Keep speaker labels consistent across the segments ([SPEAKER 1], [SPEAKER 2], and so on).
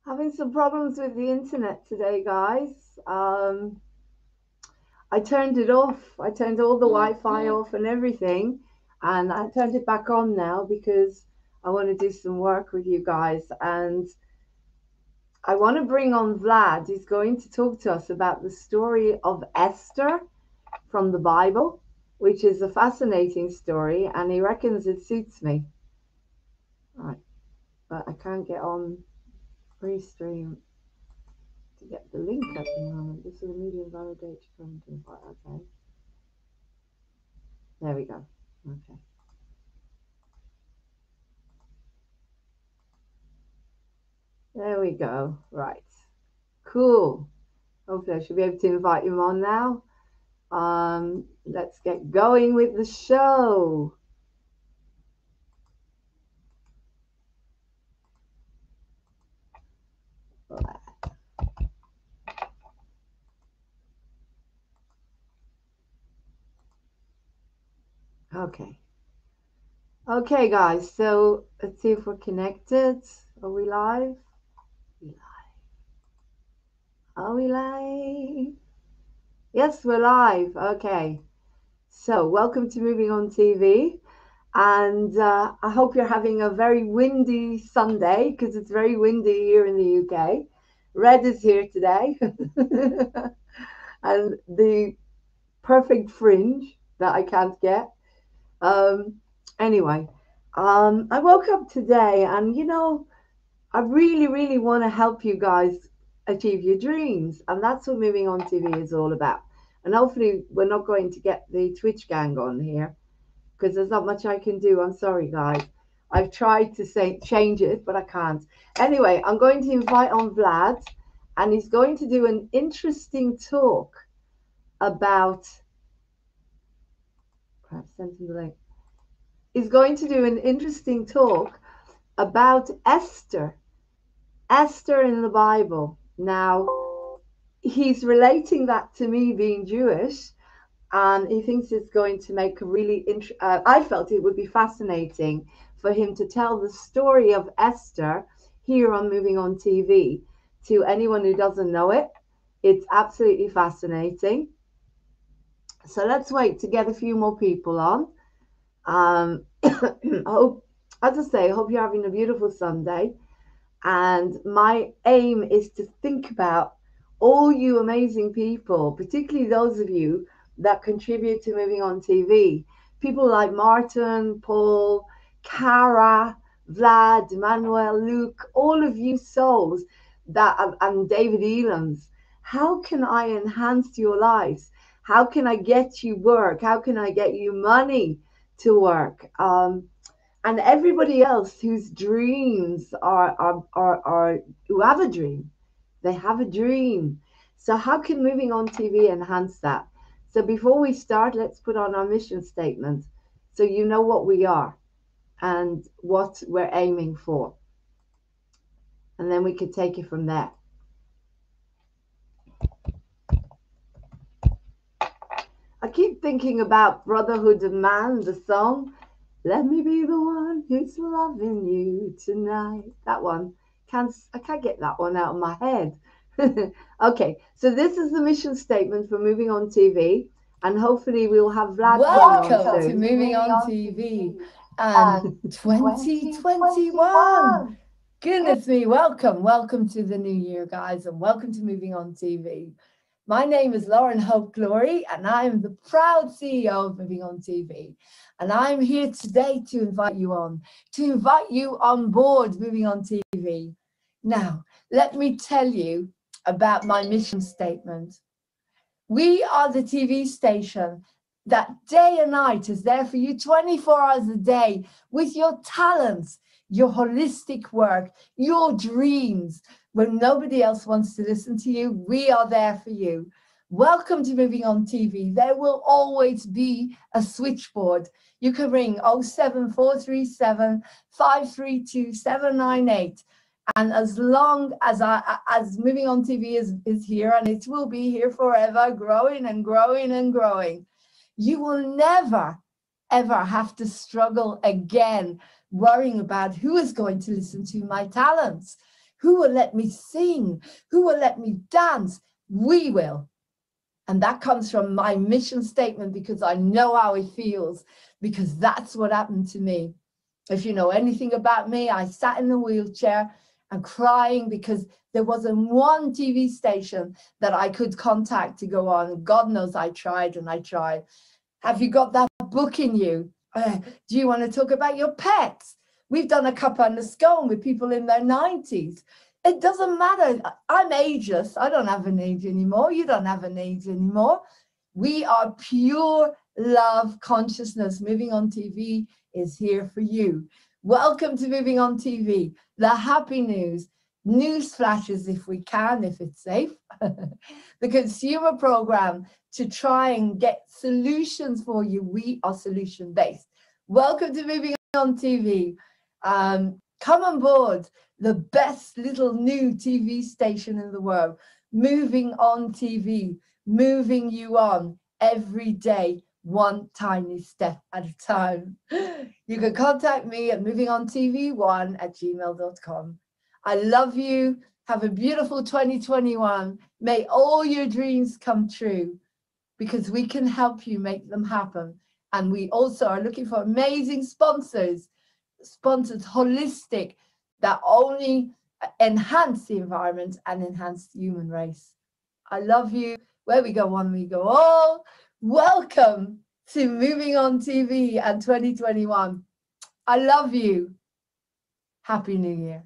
[SPEAKER 1] Having some problems with the internet today, guys. I turned it off. I turned all the Wi-Fi off and everything, and I turned it back on now because I want to do some work with you guys. And I want to bring on Vlad. He's going to talk to us about the story of Esther from the Bible, which is a fascinating story, and he reckons it suits me. Right, but I can't get on Restream to get the link at the moment. This is a medium validate from okay. There we go. Okay. There we go. Right. Cool. Hopefully I should be able to invite him on now. Let's get going with the show. Okay. Okay, guys. So let's see if we're connected. Are we live? Are we live? Yes, we're live. Okay. So welcome to Moving On TV. And I hope you're having a very windy Sunday because it's very windy here in the UK. Red is here today. And the perfect fringe that I can't get. Um, anyway, I woke up today and, I really, really want to help you guys achieve your dreams. And that's what Moving On TV is all about. And hopefully, we're not going to get the Twitch gang on here because there's not much I can do. I'm sorry, guys. I've tried to say change it, but I can't. Anyway, I'm going to invite on Vlad, and he's going to do an interesting talk about. Perhaps send him the link. He's going to do an interesting talk about Esther. Esther in the Bible. Now, he's relating that to me being Jewish, and he thinks it's going to make a really I felt it would be fascinating for him to tell the story of Esther here on Moving On TV to anyone who doesn't know it. It's absolutely fascinating. So let's wait to get a few more people on. Hope, as I say, I hope you're having a beautiful Sunday. And my aim is to think about all you amazing people, particularly those of you that contribute to Moving On TV. People like Martin, Paul, Cara, Vlad, Emmanuel, Luke, all of you souls that and David Elams. How can I enhance your lives? How can I get you work? How can I get you money to work? And everybody else whose dreams are who have a dream, they have a dream. So how can Moving On TV enhance that? So before we start, let's put on our mission statement so you know what we are and what we're aiming for, and then we could take it from there. I keep thinking about Brotherhood of Man, the song. Let me be the one who's loving you tonight. That one. I can't get that one out of my head. Okay, so this is the mission statement for Moving On TV, and hopefully we'll have Vlad coming on
[SPEAKER 2] Welcome to
[SPEAKER 1] soon.
[SPEAKER 2] Moving On TV and 2021. Goodness me, welcome to the new year, guys, and welcome to Moving On TV. My name is Lauren Hope Glory, and I am the proud CEO of Moving On TV. And I'm here today to invite you on board Moving On TV. Now, let me tell you about my mission statement. We are the TV station that day and night is there for you 24 hours a day with your talents, your holistic work, your dreams. When nobody else wants to listen to you, we are there for you. Welcome to Moving On TV. There will always be a switchboard. You can ring 07437 532 798. And as long as Moving On TV is here, and it will be here forever, growing and growing and growing, you will never, ever have to struggle again worrying about who is going to listen to my talents, Who will let me sing? Who will let me dance? We will. And that comes from my mission statement, because I know how it feels, because that's what happened to me. If you know anything about me, I sat in a wheelchair and crying because there wasn't one TV station that I could contact to go on. God knows I tried and I tried. Have you got that book in you? Do you want to talk about your pets? We've done a cup and a scone with people in their 90s. It doesn't matter. I'm ageless. I don't have an age anymore. You don't have an age anymore. We are pure love consciousness. Moving on TV is here for you. Welcome to Moving on TV. The happy news flashes, if we can, if it's safe. The consumer program to try and get solutions for you. We are solution based. Welcome to Moving on TV. Come on board. The best little new TV station in the world. Moving on TV, moving you on every day, one tiny step at a time. You can contact me at movingontv1@gmail.com. I love you. Have a beautiful 2021. May all your dreams come true, because we can help you make them happen. And we also are looking for amazing sponsors holistic, that only enhance the environment and enhance the human race. I love you. Where we go one, we go all. Welcome to Moving on TV and 2021. I love you. Happy New Year.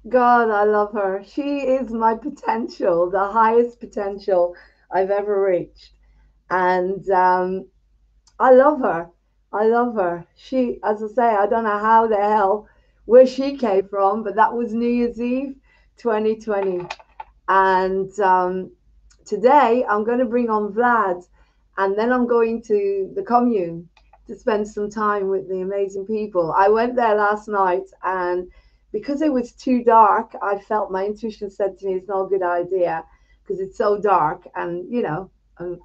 [SPEAKER 1] God, I love her. She is my potential, the highest potential I've ever reached. And I love her. I love her. She, as I say, I don't know how the hell, where she came from, but that was New Year's Eve 2020. And today I'm going to bring on Vlad, and then I'm going to the commune to spend some time with the amazing people. I went there last night, and because it was too dark, I felt my intuition said to me it's not a good idea because it's so dark. And, you know,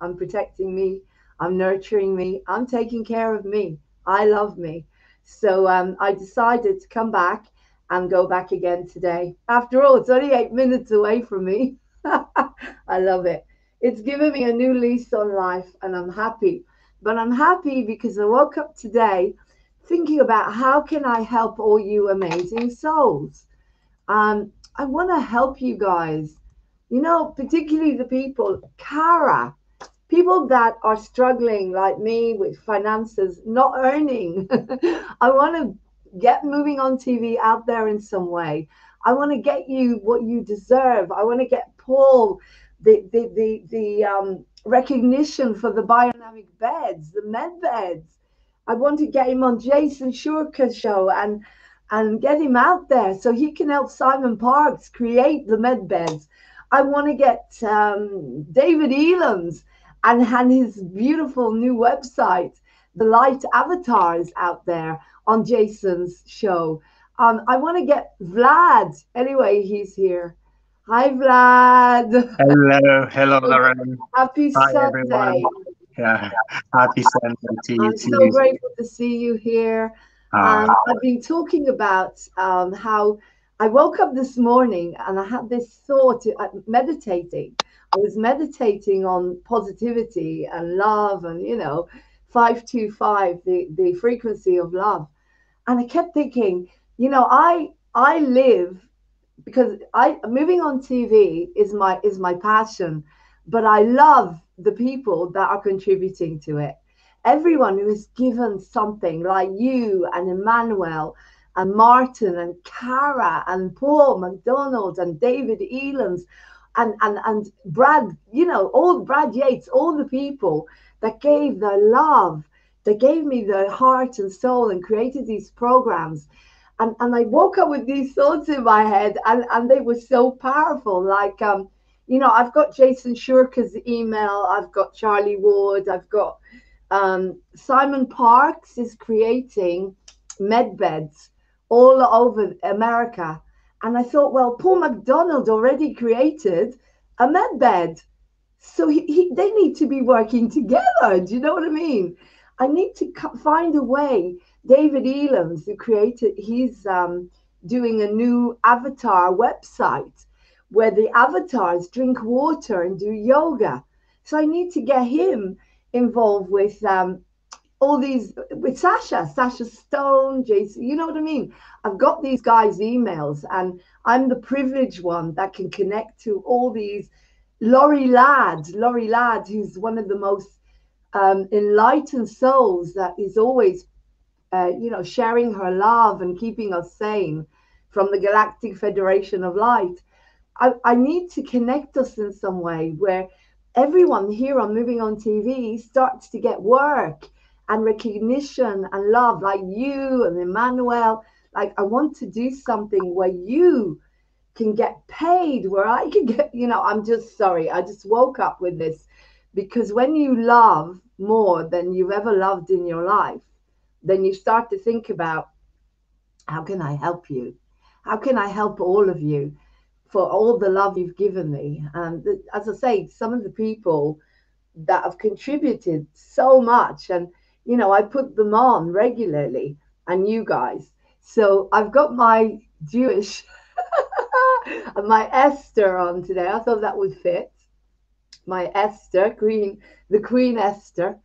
[SPEAKER 1] I'm protecting me. I'm nurturing me. I'm taking care of me. I love me. So I decided to come back and go back again today. After all, it's only 8 minutes away from me. I love it. It's given me a new lease on life, and I'm happy. But I'm happy because I woke up today thinking about how can I help all you amazing souls. I want to help you guys, you know, particularly the people, Cara, people that are struggling like me with finances, not earning. I want to get Moving on TV out there in some way. I want to get you what you deserve. I want to get Paul the recognition for the biodynamic beds, the med beds. I want to get him on Jason Shurka's show and get him out there so he can help Simon Parks create the med beds. I want to get David Elam's and his beautiful new website, the Light Avatars, out there on Jason's show. I want to get Vlad. Anyway, he's here. Hi, Vlad.
[SPEAKER 3] Hello, Lauren.
[SPEAKER 1] Happy
[SPEAKER 3] Hi,
[SPEAKER 1] Sunday.
[SPEAKER 3] everyone. Yeah, happy Sunday to you
[SPEAKER 1] I'm
[SPEAKER 3] too.
[SPEAKER 1] so grateful to see you here. I've been talking about how I woke up this morning and I had this thought, meditating. I was meditating on positivity and love and, you know, 525, the frequency of love. And I kept thinking, you know, I live because Moving on TV is my passion, but I love the people that are contributing to it. Everyone who has given something, like you and Emmanuel and Martin and Cara and Paul McDonald and David Elams and Brad, you know, all Brad Yates, all the people that gave their love, that gave me their heart and soul and created these programs. And I woke up with these thoughts in my head, and they were so powerful. Like, you know, I've got Jason Shurka's email, I've got Charlie Ward, I've got Simon Parks is creating med beds all over America. And I thought, well, Paul McDonald already created a med bed. So they need to be working together. Do you know what I mean? I need to find a way David Elam's, who created, he's doing a new avatar website where the avatars drink water and do yoga. So I need to get him involved with all these, with Sasha Stone, Jason, you know what I mean? I've got these guys' emails, and I'm the privileged one that can connect to all these. Laurie Ladd, who's one of the most enlightened souls that is always, sharing her love and keeping us sane from the Galactic Federation of Light. I need to connect us in some way where everyone here on Moving On TV starts to get work and recognition and love, like you and Emmanuel. Like, I want to do something where you can get paid, where I can get, I'm just sorry. I just woke up with this, because when you love more than you've ever loved in your life, then you start to think about, how can I help you? How can I help all of you for all the love you've given me? And as I say, some of the people that have contributed so much, and I put them on regularly, and you guys. So I've got my Jewish and my Esther on today. I thought that would fit. My Esther, the Queen Esther.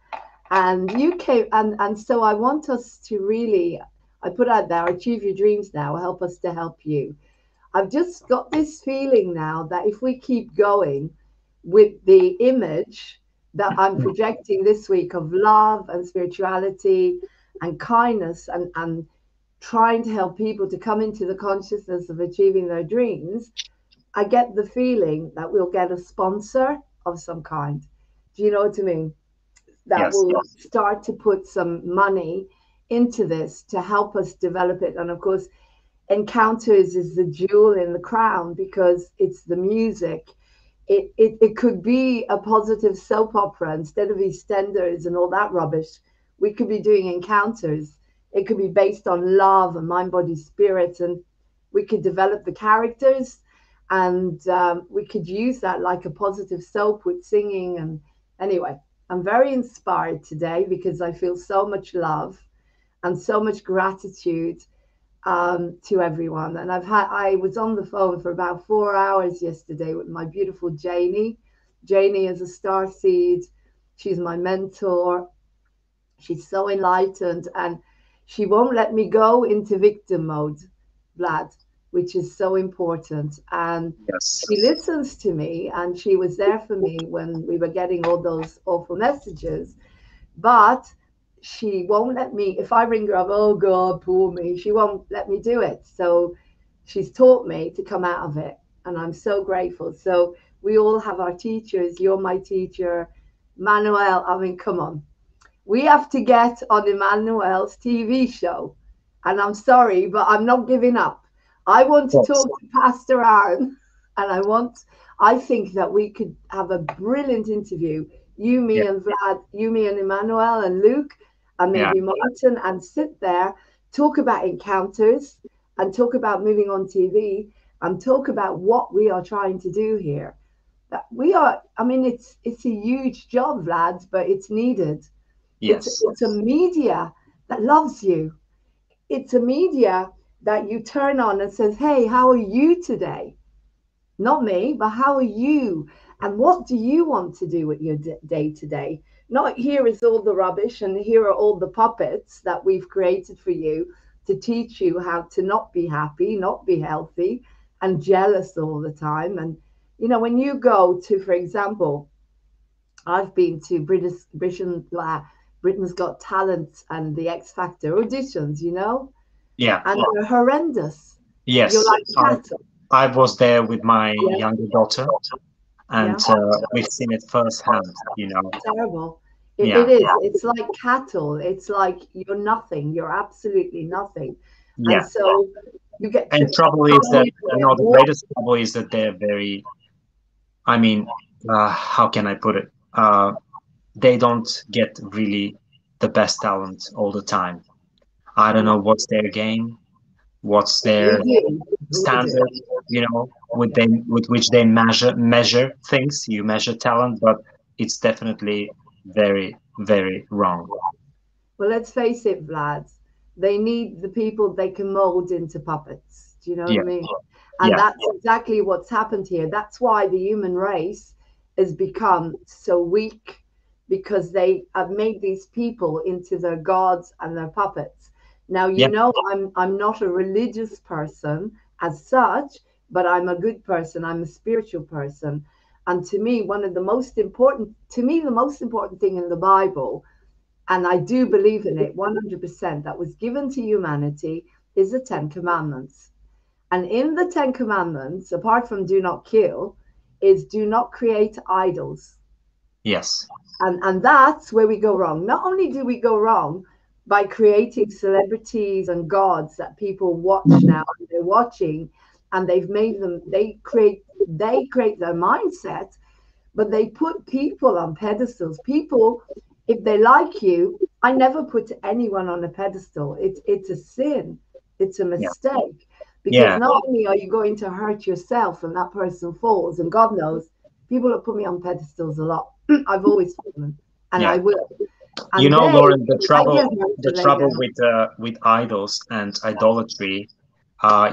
[SPEAKER 1] And you came, and so I want us to really, I put out there, achieve your dreams now, help us to help you. I've just got this feeling now that if we keep going with the image that I'm projecting this week of love and spirituality and kindness, and trying to help people to come into the consciousness of achieving their dreams, I get the feeling that we'll get a sponsor of some kind. Do you know what I mean? That will start to put some money into this to help us develop it. And of course, Encounters is the jewel in the crown, because it's the music. It could be a positive soap opera instead of EastEnders and all that rubbish. We could be doing Encounters. It could be based on love and mind, body, spirit, and we could develop the characters, and we could use that like a positive soap with singing. And anyway, I'm very inspired today because I feel so much love and so much gratitude to everyone. And I was on the phone for about 4 hours yesterday with my beautiful Janie. Janie is a starseed. She's my mentor. She's so enlightened, and she won't let me go into victim mode, Vlad, which is so important. And she listens to me, and she was there for me when we were getting all those awful messages. But she won't let me, if I ring her up, oh God, poor me, she won't let me do it. So she's taught me to come out of it, and I'm so grateful. So we all have our teachers. You're my teacher, Manuel. I mean, come on. We have to get on Emmanuel's TV show. And I'm sorry, but I'm not giving up. I want to talk to Pastor Aaron, and I think that we could have a brilliant interview. You, me, and Vlad, you, me, and Emmanuel, and Luke, and maybe Martin, and sit there, talk about Encounters, and talk about Moving On TV, and talk about what we are trying to do here. That we are, I mean, it's a huge job, Vlad, but it's needed. Yes. It's a media that loves you. It's a media that you turn on and says, hey, how are you today? Not me, but how are you? And what do you want to do with your day today? Not here is all the rubbish, and here are all the puppets that we've created for you to teach you how to not be happy, not be healthy, and jealous all the time. And, when you go to, for example, I've been to Britain's Got Talent and the X Factor auditions,
[SPEAKER 3] Yeah.
[SPEAKER 1] And they're horrendous.
[SPEAKER 3] Yes.
[SPEAKER 1] You're like cattle.
[SPEAKER 3] I was there with my younger daughter, and we've seen it firsthand,
[SPEAKER 1] Terrible. It is. It's like cattle. It's like you're nothing. You're absolutely nothing. Yeah. And so you get.
[SPEAKER 3] And trouble is that, the greatest trouble is that they're very, how can I put it? They don't get really the best talent all the time. I don't know what's their game, what's their standard, with which they measure things. You measure talent, but it's definitely very, very wrong.
[SPEAKER 1] Well, let's face it, Vlad. They need the people they can mold into puppets. Do you know what
[SPEAKER 3] Yeah.
[SPEAKER 1] I mean? And
[SPEAKER 3] Yeah.
[SPEAKER 1] that's exactly what's happened here. That's why the human race has become so weak, because they have made these people into their gods and their puppets. Now, you
[SPEAKER 3] Yeah.
[SPEAKER 1] know, I'm not a religious person as such, but I'm a good person. I'm a spiritual person. And to me, the most important thing in the Bible, and I do believe in it 100%, that was given to humanity, is the Ten Commandments. And in the Ten Commandments, apart from do not kill, is do not create idols.
[SPEAKER 3] Yes.
[SPEAKER 1] And that's where we go wrong. Not only do we go wrong by creating celebrities and gods that people watch now, and they're watching, and they've made them, they create their mindset, but they put people on pedestals. People, if they like you, I never put anyone on a pedestal. It's a sin. It's a
[SPEAKER 3] Yeah.
[SPEAKER 1] mistake. Because
[SPEAKER 3] Yeah.
[SPEAKER 1] not only are you going to hurt yourself and that person falls, and God knows, people have put me on pedestals a lot. I've always fallen, and
[SPEAKER 3] Yeah.
[SPEAKER 1] I will.
[SPEAKER 3] You
[SPEAKER 1] And
[SPEAKER 3] know,
[SPEAKER 1] they,
[SPEAKER 3] Lauren, the
[SPEAKER 1] I get
[SPEAKER 3] trouble,
[SPEAKER 1] hurt,
[SPEAKER 3] the
[SPEAKER 1] they get
[SPEAKER 3] trouble
[SPEAKER 1] hurt.
[SPEAKER 3] with idols and idolatry,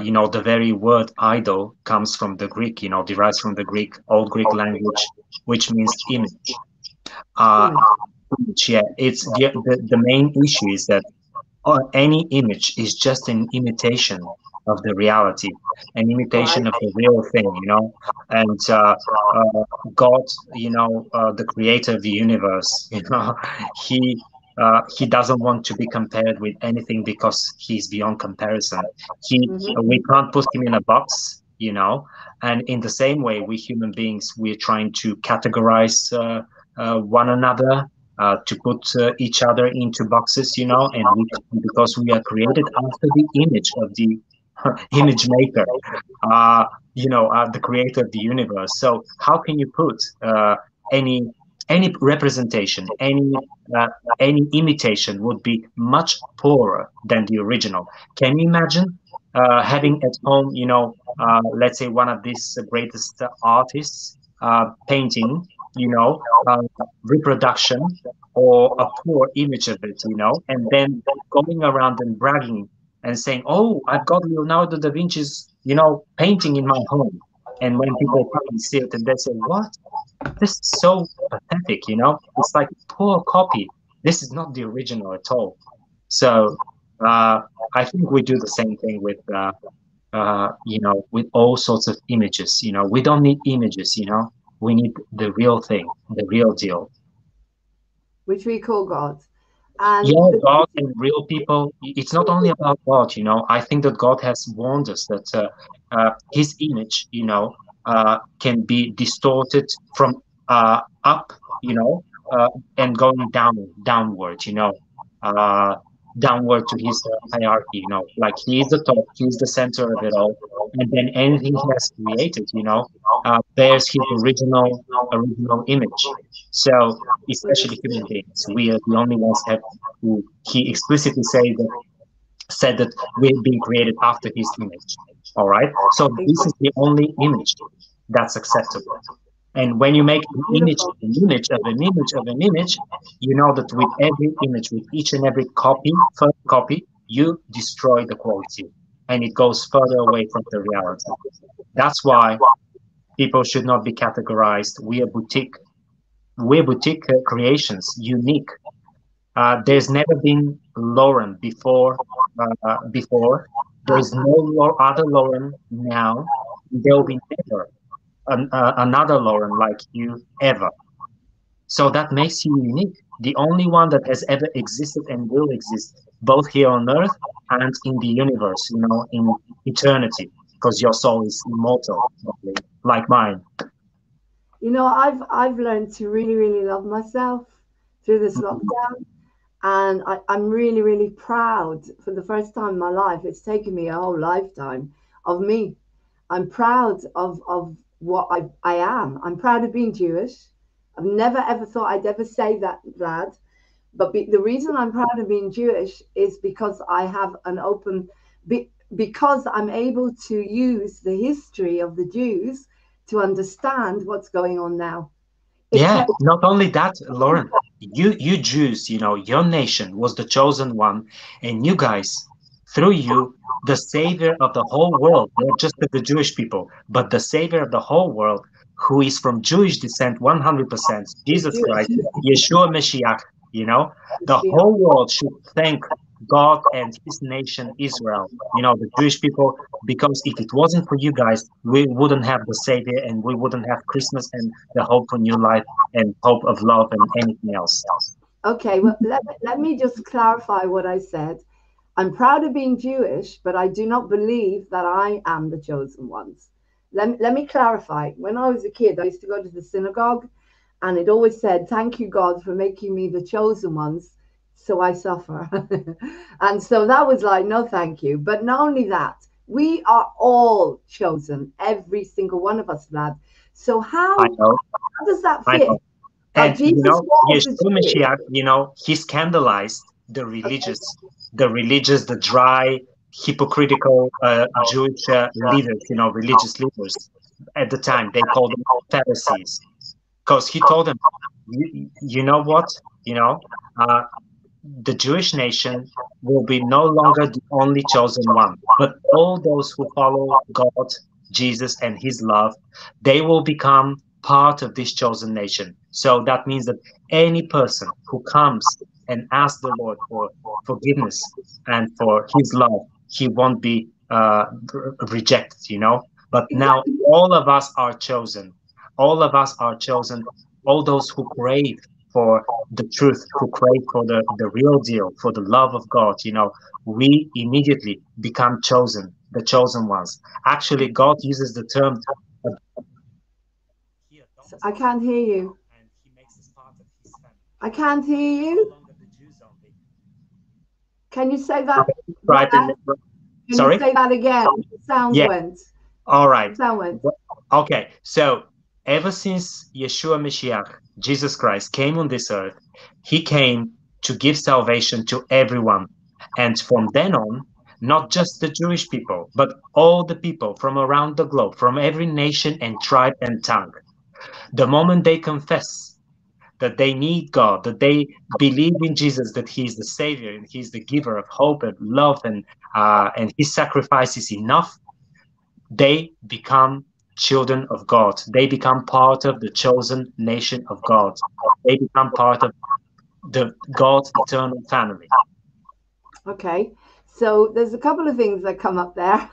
[SPEAKER 3] you know, the very word idol comes from the Greek, you know, derives from the Greek, Old Greek language, which means image. Uh,
[SPEAKER 1] Image.
[SPEAKER 3] yeah, it's the main issue is that any image is just an imitation of the reality, an
[SPEAKER 1] Right.
[SPEAKER 3] imitation of the real thing, you know. And God, you know, the creator of the universe, you know, he doesn't want to be compared with anything because he's beyond comparison.
[SPEAKER 1] Hmm.
[SPEAKER 3] We can't put him in a box, you know. And in the same way, we human beings, we're trying to categorize one another, to put each other into boxes, you know, and because we are created after the image of the image maker, you know, the creator of the universe. So how can you put any any representation, uh, any imitation would be much poorer than the original? Can you imagine having at home, you know, let's say one of these greatest artists painting, you know, reproduction or a poor image of it, you know, and then going around and bragging and saying, "Oh, I've got Leonardo da Vinci's, you know, painting in my home." And when people come and see it, and they say, "What? This is so pathetic," you know. It's like poor copy. This is not the original at all. So uh, I think we do the same thing with, you know, with all sorts of images. You know, we don't need images. You know, we need the real thing, the real deal.
[SPEAKER 1] Which we call God. And
[SPEAKER 3] Yeah,
[SPEAKER 1] the,
[SPEAKER 3] God and real people. It's not only about God, you know. I think that God has warned us that His image, you know, can be distorted from up, you know, and going downward, you know, uh, downward to His hierarchy, you know. Like He is the top, He is the center of it all, and then anything He has created, you know, bears His original image. So, especially human beings, we are the only ones have who he explicitly said that we've been created after his image. All right. So this is the only image that's acceptable. And when you make an image
[SPEAKER 1] beautiful.
[SPEAKER 3] of an image of an image of an image, you know that with every image, with each and every copy, first copy, you destroy the quality and it goes further away from the reality. That's why people should not be categorized. We're boutique creations, unique. There's never been Lauren before. Before there's no other Lauren now. There will be never another Lauren like you ever. So that makes you unique. The only one that has ever existed and will exist, both here on Earth and in the universe. You know, in eternity, because your soul is immortal, like mine.
[SPEAKER 1] You know, I've learned to really, really love myself through this lockdown. And I'm really, really proud for the first time in my life. It's taken me a whole lifetime of me. I'm proud of what I am. I'm proud of being Jewish. I've never ever thought I'd ever say that, Vlad. But the reason I'm proud of being Jewish is because I have an open, because I'm able to use the history of the Jews to understand what's going on now.
[SPEAKER 3] Yeah, not only that, Lauren, you Jews, your nation was the chosen one, and you guys, through you, the savior of the whole world, not just of the Jewish people, but the savior of the whole world, who is from Jewish descent 100%, Jesus Christ, Yeshua Mashiach, the whole world should thank God and his nation Israel, the Jewish people, because if it wasn't for you guys, we wouldn't have the savior and we wouldn't have Christmas and the hope for new life and hope of love and anything else.
[SPEAKER 1] Okay, well, let me just clarify what I said. I'm proud of being Jewish, but I do not believe that I am the chosen ones. Let me clarify. When I was a kid, I used to go to the synagogue, and it always said, "Thank you, God, for making me the chosen ones, so I suffer." And so that was like, no, thank you. But not only that, we are all chosen, every single one of us, lad. So how does that fit?
[SPEAKER 3] And Yeshua Mashiach, he scandalized the religious, the dry, hypocritical Jewish leaders, religious leaders at the time. They called them Pharisees, because he told them, you know what, the Jewish nation will be no longer the only chosen one, but all those who follow God, Jesus, and his love, they will become part of this chosen nation. So that means that any person who comes and asks the Lord for forgiveness and for his love, he won't be rejected, But now all of us are chosen. All of us are chosen. All those who crave for the truth, who crave for the real deal, for the love of God, we immediately become chosen, the chosen ones. Actually, God uses the term.
[SPEAKER 1] I can't hear you.
[SPEAKER 3] And he makes us part of his family.
[SPEAKER 1] I can't hear you.
[SPEAKER 3] No longer the Jews only.
[SPEAKER 1] Can you say that?
[SPEAKER 3] Right.
[SPEAKER 1] Can
[SPEAKER 3] Sorry?
[SPEAKER 1] you say that again? The sound went.
[SPEAKER 3] All right.
[SPEAKER 1] The sound went.
[SPEAKER 3] Okay. So ever since Yeshua Mashiach, Jesus Christ, came on this earth, he came to give salvation to everyone. And from then on, not just the Jewish people, but all the people from around the globe, from every nation and tribe and tongue. The moment they confess that they need God, that they believe in Jesus, that He is the Savior and He's the giver of hope and love, and His sacrifice is enough, they become children of God. They become part of the chosen nation of God. They become part of the God's eternal family.
[SPEAKER 1] Okay. So there's a couple of things that come up there.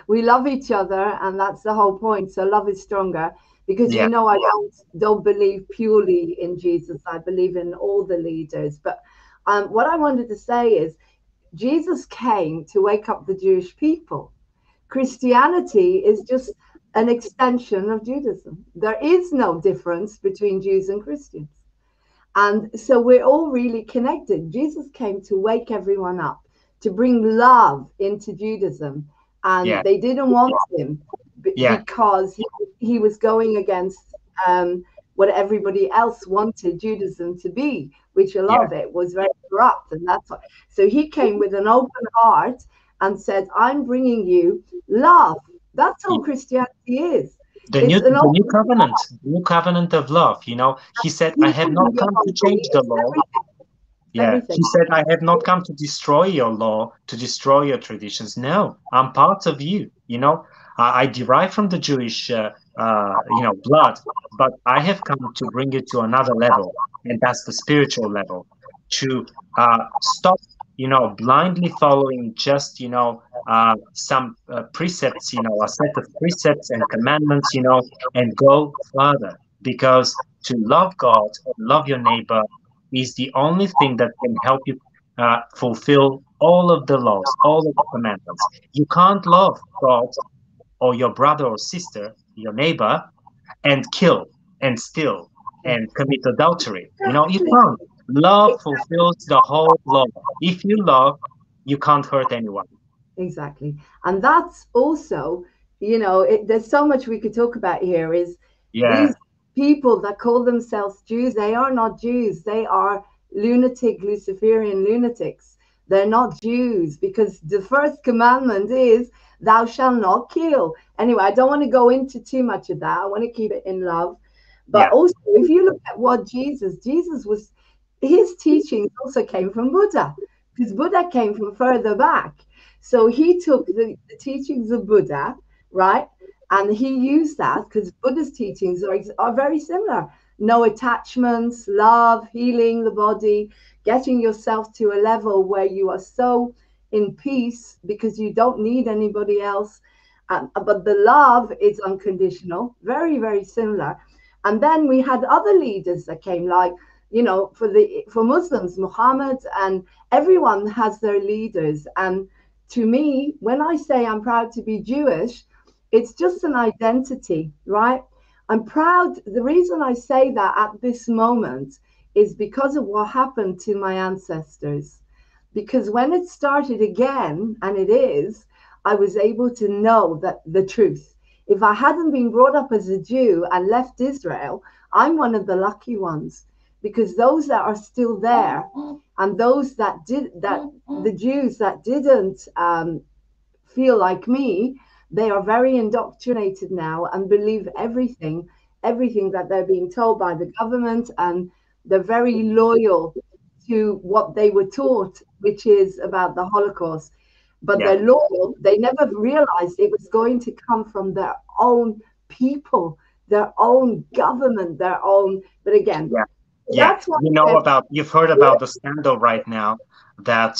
[SPEAKER 1] We love each other, and that's the whole point. So love is stronger, because I don't believe purely in Jesus. I believe in all the leaders. But what I wanted to say is Jesus came to wake up the Jewish people. Christianity is just an extension of Judaism. There is no difference between Jews and Christians. And so we're all really connected. Jesus came to wake everyone up, to bring love into Judaism. And they didn't want him because he was going against what everybody else wanted Judaism to be, which a lot of it was very corrupt. And that's what. So he came with an open heart and said, I'm bringing you love. That's all Christianity is.
[SPEAKER 3] The new covenant of love. He said, I have not come to change the law. He said, I have not come to destroy your law, to destroy your traditions. No, I'm part of you. I derive from the Jewish, blood, but I have come to bring it to another level, and that's the spiritual level. To stop, blindly following just, some precepts, a set of precepts and commandments, and go further. Because to love God and love your neighbor is the only thing that can help you fulfill all of the laws, all of the commandments. You can't love God or your brother or sister, your neighbor, and kill and steal and commit adultery. You can't. Love fulfills the whole law. If you love, you can't hurt anyone.
[SPEAKER 1] Exactly. And that's also, there's so much we could talk about here. Is these people that call themselves Jews, they are not Jews. They are lunatic, Luciferian lunatics. They're not Jews, because the first commandment is thou shalt not kill. Anyway, I don't want to go into too much of that. I want to keep it in love. But
[SPEAKER 3] Yeah.
[SPEAKER 1] also, if you look at what Jesus was, his teachings also came from Buddha, because Buddha came from further back. So he took the teachings of Buddha, right? And he used that because Buddha's teachings are very similar. No attachments, love, healing the body, getting yourself to a level where you are so in peace because you don't need anybody else. But the love is unconditional, very, very similar. And then we had other leaders that came, like, you know, for Muslims, Muhammad, and everyone has their leaders. And to me, when I say I'm proud to be Jewish, it's just an identity, right? I'm proud. The reason I say that at this moment is because of what happened to my ancestors. Because when it started again, and it is, I was able to know that the truth. If I hadn't been brought up as a Jew and left Israel, I'm one of the lucky ones, because those that are still there, and those that the Jews that didn't feel like me, they are very indoctrinated now and believe everything that they're being told by the government, and they're very loyal to what they were taught, which is about the Holocaust. But
[SPEAKER 3] Yeah.
[SPEAKER 1] they're loyal. They never realized it was going to come from their own people, their own government, their own. But again,
[SPEAKER 3] Yeah. Yeah,
[SPEAKER 1] that's what
[SPEAKER 3] you've heard about the scandal right now that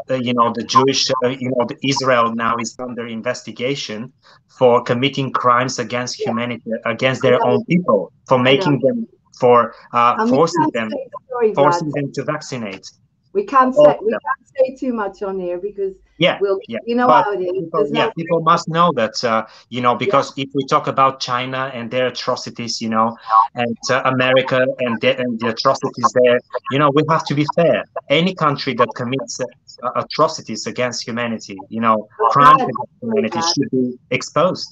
[SPEAKER 3] the Jewish, the Israel now is under investigation for committing crimes against humanity, against
[SPEAKER 1] I
[SPEAKER 3] their
[SPEAKER 1] know,
[SPEAKER 3] own people, for
[SPEAKER 1] I know.
[SPEAKER 3] making them, for
[SPEAKER 1] And we
[SPEAKER 3] forcing
[SPEAKER 1] can't
[SPEAKER 3] them,
[SPEAKER 1] say sorry, Vlad.
[SPEAKER 3] to vaccinate.
[SPEAKER 1] We can't
[SPEAKER 3] All
[SPEAKER 1] say
[SPEAKER 3] of them.
[SPEAKER 1] too much on here because
[SPEAKER 3] Yeah,
[SPEAKER 1] we'll,
[SPEAKER 3] yeah.
[SPEAKER 1] you know
[SPEAKER 3] But
[SPEAKER 1] how it is.
[SPEAKER 3] people,
[SPEAKER 1] There's no
[SPEAKER 3] people must know that,
[SPEAKER 1] yeah,
[SPEAKER 3] because if we talk about China and their atrocities, and America and the atrocities there, we have to be fair. Any country that commits atrocities against humanity,
[SPEAKER 1] but
[SPEAKER 3] crimes
[SPEAKER 1] Vlad,
[SPEAKER 3] against
[SPEAKER 1] sorry,
[SPEAKER 3] humanity
[SPEAKER 1] Vlad,
[SPEAKER 3] should be exposed.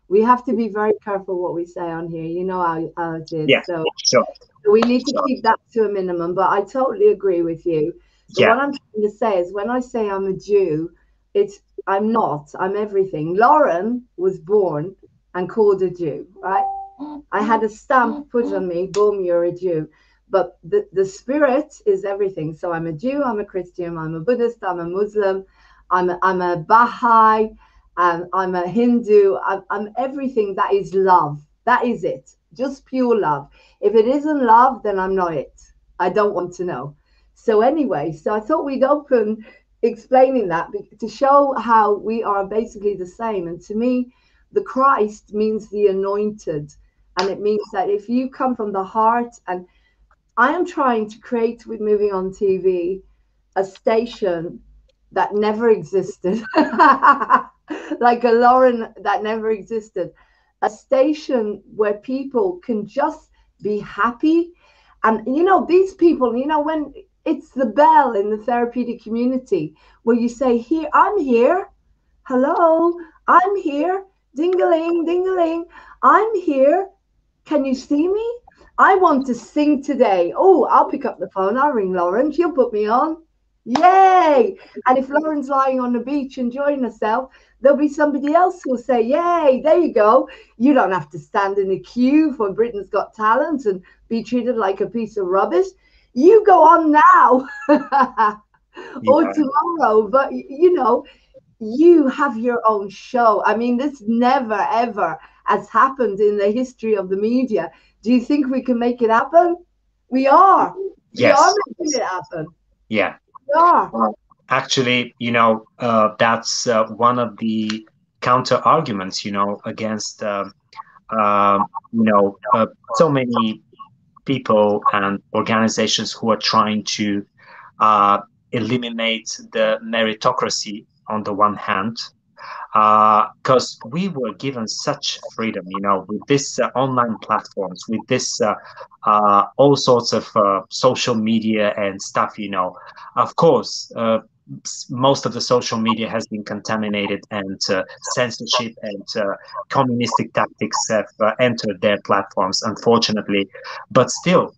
[SPEAKER 1] we have to be very careful what we say on here. You know how it is.
[SPEAKER 3] Yeah,
[SPEAKER 1] So
[SPEAKER 3] sure,
[SPEAKER 1] we need to
[SPEAKER 3] sure.
[SPEAKER 1] keep that to a minimum. But I totally agree with you. So
[SPEAKER 3] Yeah,
[SPEAKER 1] what I'm trying to say is, when I say I'm a Jew, I'm not. I'm everything. Lauren was born and called a Jew, right? I had a stamp put on me, boom, you're a Jew. But the spirit is everything. So I'm a Jew, I'm a Christian, I'm a Buddhist, I'm a Muslim, I'm a Baha'i, I'm a Hindu, I'm everything that is love. That is it. Just pure love. If it isn't love, then I'm not it. I don't want to know. So anyway, so I thought we'd open explaining that to show how we are basically the same. And to me, the Christ means the anointed. And it means that if you come from the heart, and I am trying to create with Moving On TV a station that never existed, like a Lauren that never existed, a station where people can just be happy. And these people, when it's the bell in the therapeutic community where you say, here, I'm here, hello, I'm here, ding-a-ling, ding-a-ling, I'm here, can you see me? I want to sing today. Oh, I'll pick up the phone, I'll ring Lauren, she'll put me on. Yay! And if Lauren's lying on the beach enjoying herself, there'll be somebody else who'll say, yay, there you go. You don't have to stand in a queue for Britain's Got Talent and be treated like a piece of rubbish. You go on now or tomorrow. But, you have your own show. I mean, this never, ever has happened in the history of the media. Do you think we can make it happen? We are.
[SPEAKER 3] yes.
[SPEAKER 1] We are making it happen.
[SPEAKER 3] Yeah.
[SPEAKER 1] We are.
[SPEAKER 3] Actually, that's one of the counter arguments, against, so many people and organizations who are trying to eliminate the meritocracy on the one hand, because we were given such freedom, with this online platforms, with this all sorts of social media and stuff, of course, most of the social media has been contaminated, and censorship and communistic tactics have entered their platforms, unfortunately. But still,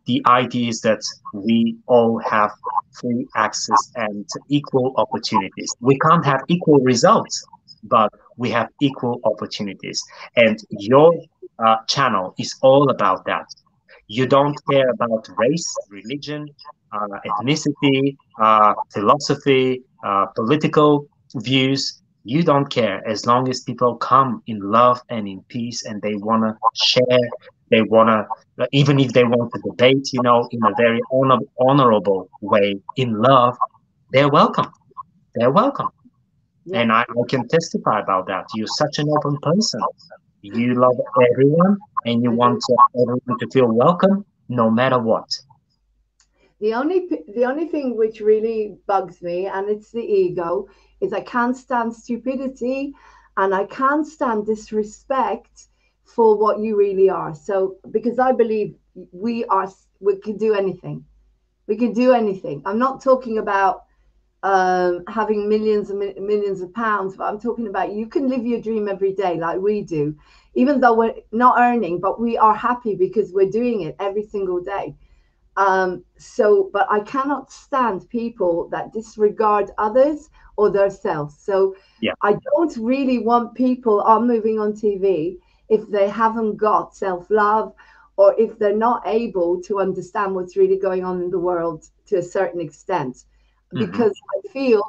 [SPEAKER 3] the idea is that we all have free access and equal opportunities. We can't have equal results, but we have equal opportunities. And your channel is all about that. You don't care about race, religion, ethnicity, philosophy, political views. You don't care as long as people come in love and in peace and they want to share. They want to, even if they want to debate, in a very honorable way, in love, they're welcome. They're welcome.
[SPEAKER 1] Yeah.
[SPEAKER 3] And I can testify about that. You're such an open person. You love everyone and you want everyone to feel welcome no matter what.
[SPEAKER 1] The only thing which really bugs me, and it's the ego, is I can't stand stupidity and I can't stand disrespect for what you really are. So because I believe we can do anything. We can do anything. I'm not talking about having millions and millions of pounds, but I'm talking about you can live your dream every day like we do, even though we're not earning, but we are happy because we're doing it every single day. But I cannot stand people that disregard others or themselves. So
[SPEAKER 3] yeah.
[SPEAKER 1] I don't really want people on Moving on TV if they haven't got self-love or if they're not able to understand what's really going on in the world to a certain extent, because I feel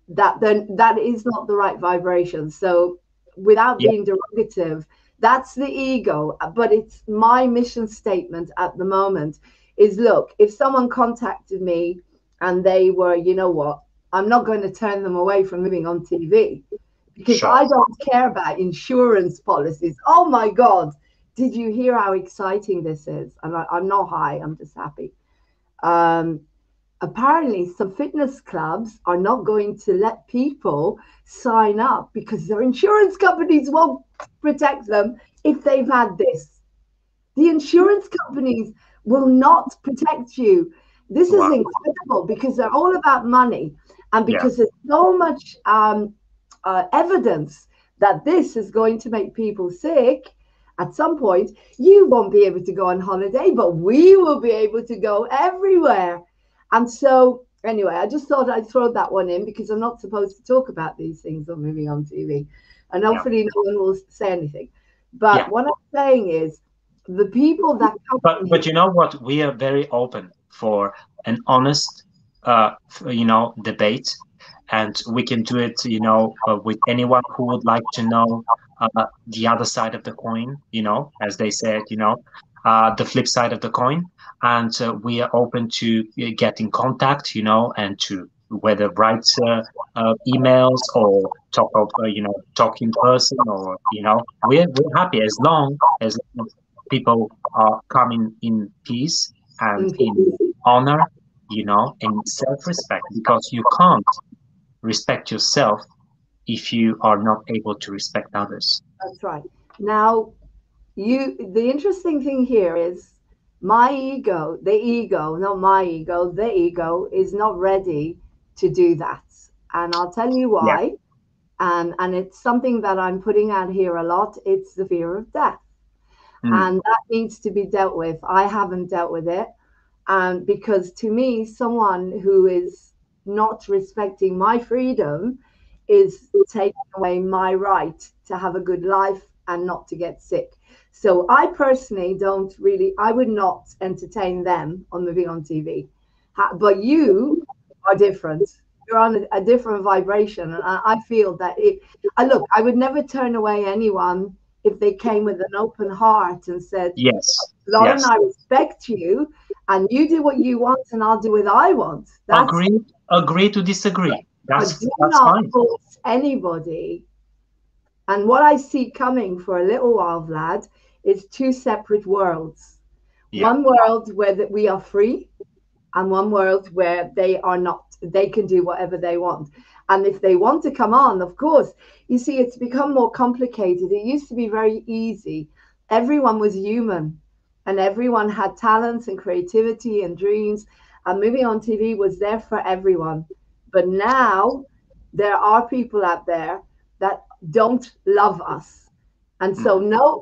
[SPEAKER 1] that that is not the right vibration. So without being derogative, that's the ego. But it's my mission statement at the moment is, look, if someone contacted me and they were, you know what, I'm not going to turn them away from Moving on TV because I don't care about insurance policies. Oh my God, did you hear how exciting this is? And I'm not high, I'm just happy. Apparently some fitness clubs are not going to let people sign up because their insurance companies won't protect them if they've had this. The insurance companies will not protect you. This is incredible because they're all about money, and because there's so much evidence that this is going to make people sick. At some point, you won't be able to go on holiday, but we will be able to go everywhere. And so, anyway, I just thought I'd throw that one in because I'm not supposed to talk about these things on Moving on TV. And hopefully no one will say anything. But what I'm saying is, the people that come...
[SPEAKER 3] But you know what? We are very open for an honest, debate. And we can do it, with anyone who would like to know the other side of the coin, as they said, the flip side of the coin. And we are open to get in contact, and to whether write emails or talk in person, or, we're happy as long as people are coming in peace and in honor, and self-respect, because you can't respect yourself if you are not able to respect others.
[SPEAKER 1] That's right. Now, the interesting thing here is my ego, the ego is not ready to do that. And I'll tell you why. And it's something that I'm putting out here a lot. It's the fear of death. And that needs to be dealt with. I haven't dealt with it. Because to me, someone who is not respecting my freedom is taking away my right to have a good life and not to get sick. So I personally I would not entertain them on Moving on TV. But you are different. You're on a different vibration. And I feel that I would never turn away anyone if they came with an open heart and said, Lauren, I respect you, and you do what you want and I'll do what I want.
[SPEAKER 3] Agree to disagree. That's
[SPEAKER 1] not
[SPEAKER 3] fine.
[SPEAKER 1] Force anybody. And what I see coming for a little while, Vlad, is two separate worlds. One world where we are free, and one world where they are not. They can do whatever they want. And if they want to come on, of course, you see, it's become more complicated. It used to be very easy. Everyone was human and everyone had talents and creativity and dreams. And Moving on TV was there for everyone. But now there are people out there that don't love us. And so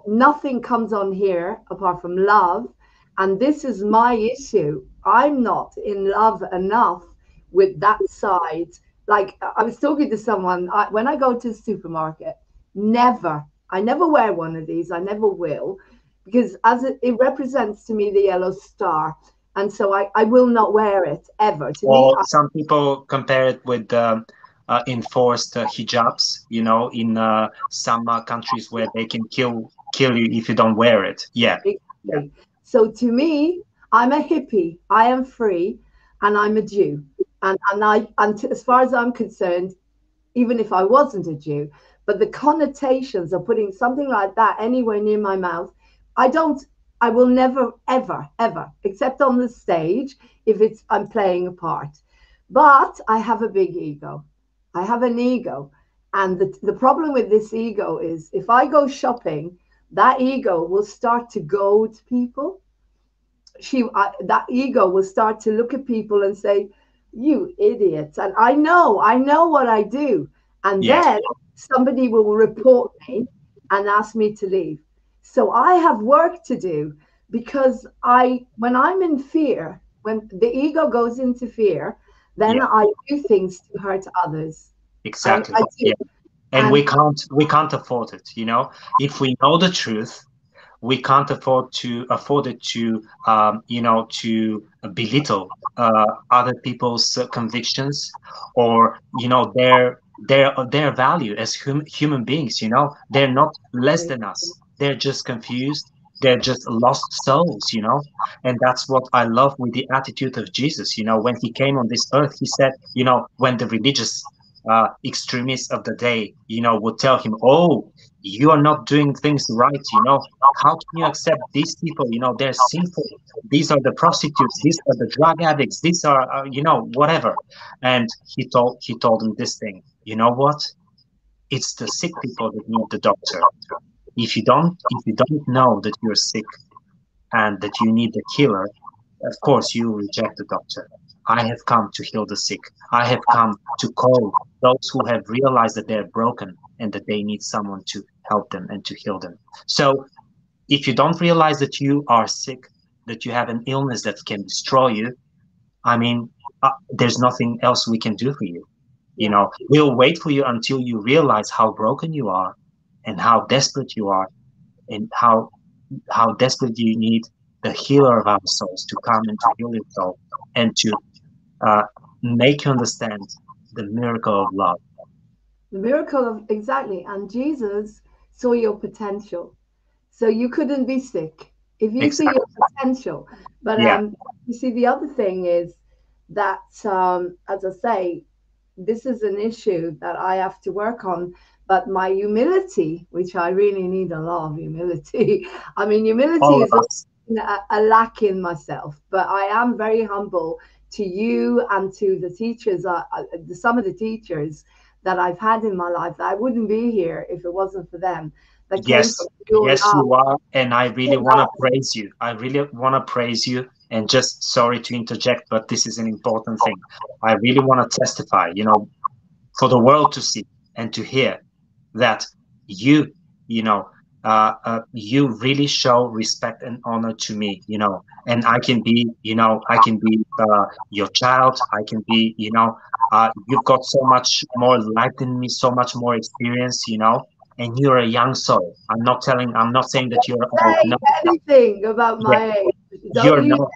[SPEAKER 1] nothing comes on here apart from love. And this is my issue. I'm not in love enough with that side. Like I was talking to someone, when I go to the supermarket, never I never wear one of these. I never will, because as it represents to me the yellow star. And so I will not wear it ever. To me,
[SPEAKER 3] Or some people compare it with enforced hijabs, you know, in some countries where they can kill you if you don't wear it. Yeah. Yeah.
[SPEAKER 1] exactly. So to me, I'm a hippie. I am free, and I'm a Jew. As far as I'm concerned, even if I wasn't a Jew, but the connotations of putting something like that anywhere near my mouth, I don't, I will never, ever, ever, except on the stage if it's I'm playing a part. But I have a big ego. I have an ego. And the problem with this ego is if I go shopping, that ego will start to goad people. That ego will start to look at people and say, "You idiots!" And I know what I do, and
[SPEAKER 3] Yeah.
[SPEAKER 1] then somebody will report me and ask me to leave. So I have work to do because when I'm in fear, when the ego goes into fear, then
[SPEAKER 3] Yeah.
[SPEAKER 1] I do things to hurt others.
[SPEAKER 3] Exactly.
[SPEAKER 1] I do,
[SPEAKER 3] Yeah. And
[SPEAKER 1] and
[SPEAKER 3] we can't afford it, you know. If we know the truth, we can't afford it to you know, to belittle other people's convictions, or you know, their value as human beings, you know. They're not less than us, they're just confused, they're just lost souls, you know. And that's what I love with the attitude of Jesus, you know. When he came on this earth, he said, you know, when the religious extremists of the day, you know, would tell him, oh, you are not doing things right, you know, how can you accept these people? You know, they're sinful. These are the prostitutes. These are the drug addicts. These are, you know, whatever. And he told them this thing. You know what? It's the sick people that need the doctor. If you don't know that you're sick and that you need a healer, of course you reject the doctor. I have come to heal the sick. I have come to call those who have realized that they're broken and that they need someone to help them and to heal them. So if you don't realize that you are sick, that you have an illness that can destroy you, I mean, there's nothing else we can do for you. You
[SPEAKER 1] yeah.
[SPEAKER 3] know, we'll wait for you until you realize how broken you are and how desperate you are, and how desperate you need the healer of our souls to come and to heal your soul and to uh, make you understand the miracle of love.
[SPEAKER 1] The miracle of exactly, and Jesus saw your potential. So you couldn't be sick if you see
[SPEAKER 3] Exactly.
[SPEAKER 1] your potential. But
[SPEAKER 3] Yeah.
[SPEAKER 1] you see, the other thing is that, as I say, this is an issue that I have to work on. But my humility, which I really need a lot of humility. I mean, humility
[SPEAKER 3] All of
[SPEAKER 1] is
[SPEAKER 3] us.
[SPEAKER 1] a lack in myself, but I am very humble to you and to the teachers, some of the teachers that I've had in my life. That I wouldn't be here if it wasn't for them that came from
[SPEAKER 3] Yes,
[SPEAKER 1] pure
[SPEAKER 3] yes,
[SPEAKER 1] love.
[SPEAKER 3] you are. And I really
[SPEAKER 1] Pure
[SPEAKER 3] want to
[SPEAKER 1] love.
[SPEAKER 3] praise you. I really want to praise you. And just sorry to interject, but this is an important thing. I really want to testify, you know, for the world to see and to hear that you, you know, you really show respect and honor to me, you know. And I can be, you know, I can be your child. I can be, you know, you've got so much more life than me, so much more experience, you know. And you're a young soul. I'm not saying that you're old.
[SPEAKER 1] Say
[SPEAKER 3] No,
[SPEAKER 1] anything about
[SPEAKER 3] yeah,
[SPEAKER 1] my age. Don't
[SPEAKER 3] you're
[SPEAKER 1] you?
[SPEAKER 3] not.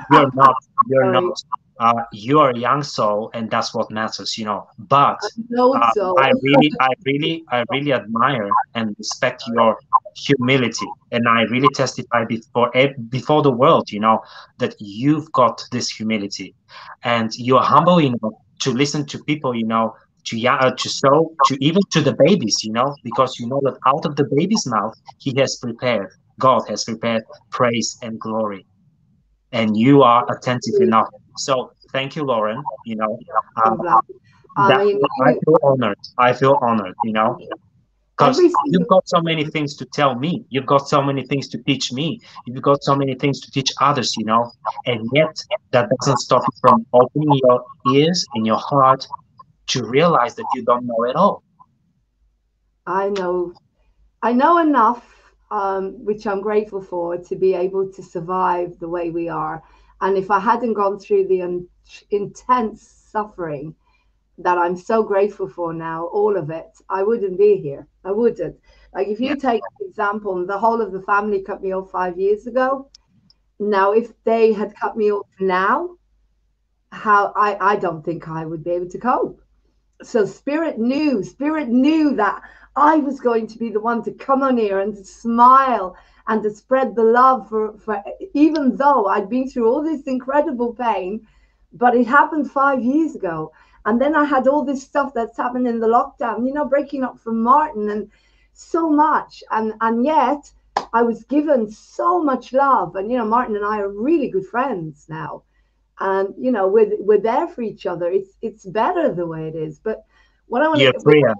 [SPEAKER 3] You're not. You're
[SPEAKER 1] Sorry,
[SPEAKER 3] not. You are a young soul, and that's what matters, you know. But
[SPEAKER 1] no soul.
[SPEAKER 3] I really admire and respect your humility, and I really testify before the world, you know, that you've got this humility, and you're humble enough to listen to people, you know, to even to the babies, you know, because you know that out of the baby's mouth, God has prepared praise and glory, and you are attentive enough. So thank you, Lauren. You know,
[SPEAKER 1] I'm glad. I
[SPEAKER 3] that
[SPEAKER 1] mean,
[SPEAKER 3] I feel honored. I feel honored. You know, because
[SPEAKER 1] every
[SPEAKER 3] you've
[SPEAKER 1] single
[SPEAKER 3] got so many things to tell me. You've got so many things to teach me. You've got so many things to teach others. You know, and yet that doesn't stop you from opening your ears and your heart to realize that you don't know it all.
[SPEAKER 1] I know, I know enough, which I'm grateful for, to be able to survive the way we are. And if I hadn't gone through the intense suffering that I'm so grateful for now, all of it, I wouldn't be here. I wouldn't. Like if you take an example, the whole of the family cut me off 5 years ago. Now, if they had cut me off now, how I don't think I would be able to cope. So spirit knew that I was going to be the one to come on here and to smile and to spread the love for even though I'd been through all this incredible pain, but it happened 5 years ago. And then I had all this stuff that's happened in the lockdown, you know, breaking up from Martin and so much. And yet I was given so much love. And, you know, Martin and I are really good friends now. And, you know, we're there for each other. It's better the way it is. But what I want to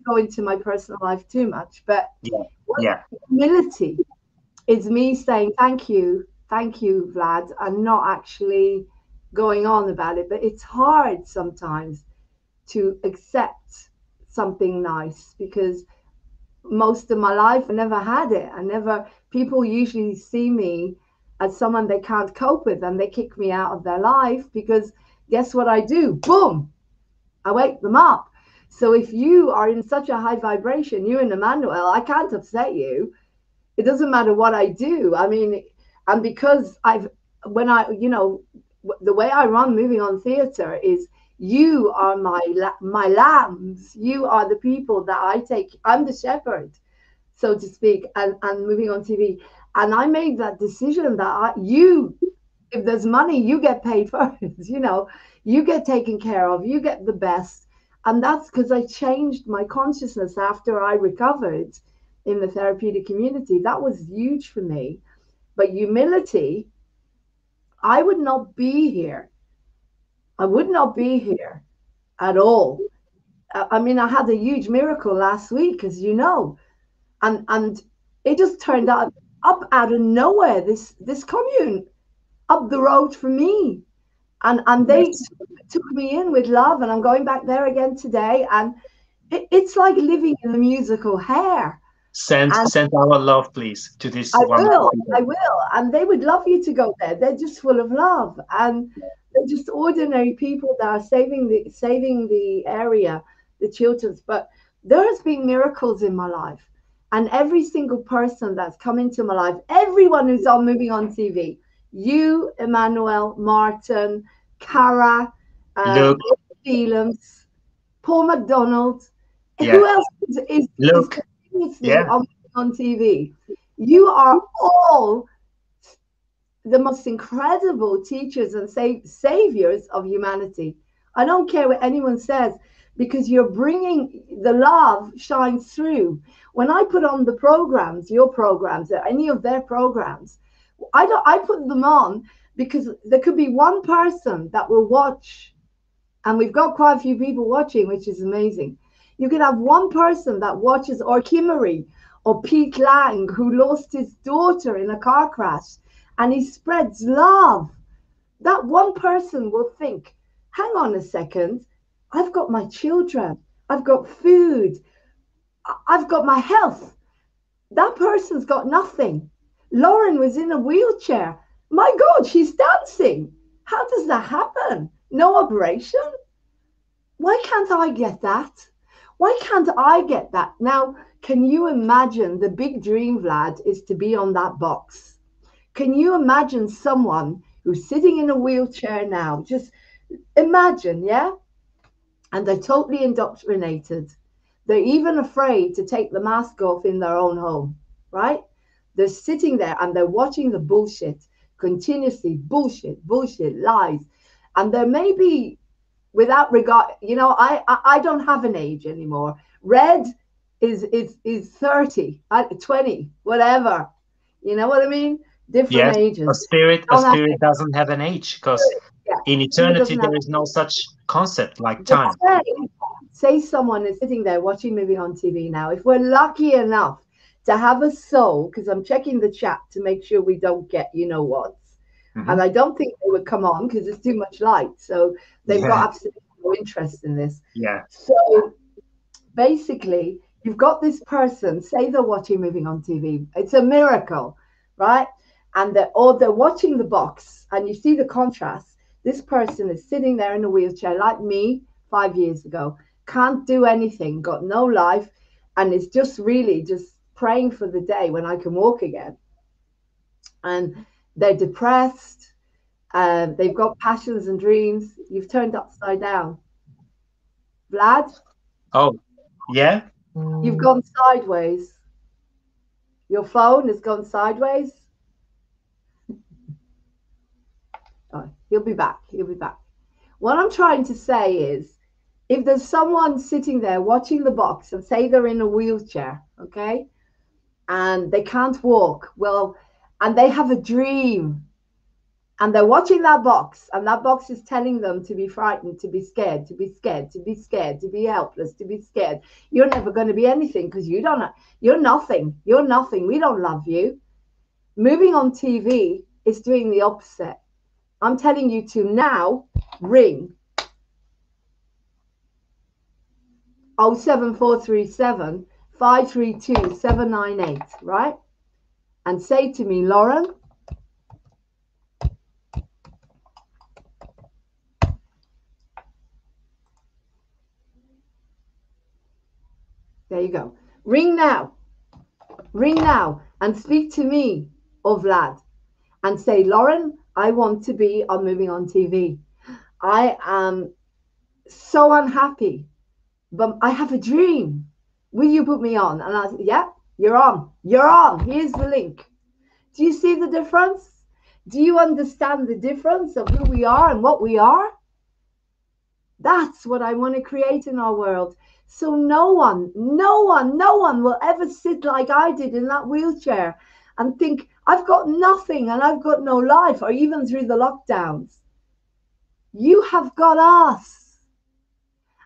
[SPEAKER 1] go into my personal life too much, but humility is me saying thank you, Vlad, and not actually going on about it. But it's hard sometimes to accept something nice because most of my life I never had it. People usually see me as someone they can't cope with and they kick me out of their life because guess what I do? Boom, I wake them up. So if you are in such a high vibration, you and Emmanuel, I can't upset you. It doesn't matter what I do. I mean, and because you know, the way I run Moving On Theatre is you are my lambs. You are the people that I take. I'm the shepherd, so to speak, and Moving On TV. And I made that decision that if there's money, you get paid first, you know, you get taken care of, you get the best. And that's because I changed my consciousness after I recovered in the therapeutic community. That was huge for me. But humility, I would not be here. I would not be here at all. I mean, I had a huge miracle last week, as you know, and it just turned out of nowhere, this commune up the road from me, and they took me in with love, and I'm going back there again today, and it's like living in the musical Hair.
[SPEAKER 3] Send our love, please, to this.
[SPEAKER 1] I will, and they would love you to go there. They're just full of love, and they're just ordinary people that are saving the area, the children's. But there has been miracles in my life. And every single person that's come into my life, everyone who's on Moving On TV, you, Emmanuel, Martin, Cara,
[SPEAKER 3] Luke,
[SPEAKER 1] Phelps, Paul McDonald, who else is
[SPEAKER 3] Luke,
[SPEAKER 1] on TV? You are all the most incredible teachers and saviors of humanity. I don't care what anyone says, because you're bringing the love shines through. When I put on the programs, your programs, or any of their programs, I put them on because there could be one person that will watch, and we've got quite a few people watching, which is amazing. You could have one person that watches, or Kimmery, or Pete Lang, who lost his daughter in a car crash, and he spreads love. That one person will think, hang on a second, I've got my children, I've got food, I've got my health. That person's got nothing. Lauren was in a wheelchair. My God, she's dancing. How does that happen? No operation? Why can't I get that? Why can't I get that? Now, can you imagine the big dream, Vlad, is to be on that box? Can you imagine someone who's sitting in a wheelchair now? Just imagine, yeah? And they're totally indoctrinated. They're even afraid to take the mask off in their own home, right? They're sitting there and they're watching the bullshit continuously, bullshit, lies. And there may be, without regard, you know, I don't have an age anymore. Red is 30, 20, whatever. You know what I mean? Different ages.
[SPEAKER 3] A spirit doesn't have an age, because in eternity there is no such concept like time.
[SPEAKER 1] Say someone is sitting there watching Moving On TV now. If we're lucky enough to have a soul, because I'm checking the chat to make sure we don't get you know what. And I don't think they would come on because there's too much light. So they've got absolutely no interest in this.
[SPEAKER 3] Yeah.
[SPEAKER 1] So basically, you've got this person, say they're watching Moving On TV. It's a miracle, right? And they're watching the box, and you see the contrast. This person is sitting there in a wheelchair like me 5 years ago. Can't do anything, got no life, and it's just really just praying for the day when I can walk again. And they're depressed, they've got passions and dreams. You've turned upside down. Vlad?
[SPEAKER 3] Oh, yeah?
[SPEAKER 1] You've gone sideways. Your phone has gone sideways. Oh, he'll be back. He'll be back. What I'm trying to say is, if there's someone sitting there watching the box and say they're in a wheelchair, okay, and they can't walk, well, and they have a dream, and they're watching that box, and that box is telling them to be frightened, to be scared, to be scared, to be scared, to be helpless, to be scared. You're never going to be anything because you're nothing. You're nothing. We don't love you. Moving on TV is doing the opposite. I'm telling you to now ring 07437 532 798, right? And say to me, Lauren, there you go. Ring now and speak to me or Vlad and say, Lauren, I want to be on Moving on TV. I am so unhappy, but I have a dream. Will you put me on? And I said, yeah, you're on. You're on. Here's the link. Do you see the difference? Do you understand the difference of who we are and what we are? That's what I want to create in our world. So no one will ever sit like I did in that wheelchair and think, I've got nothing and I've got no life, or even through the lockdowns. You have got us.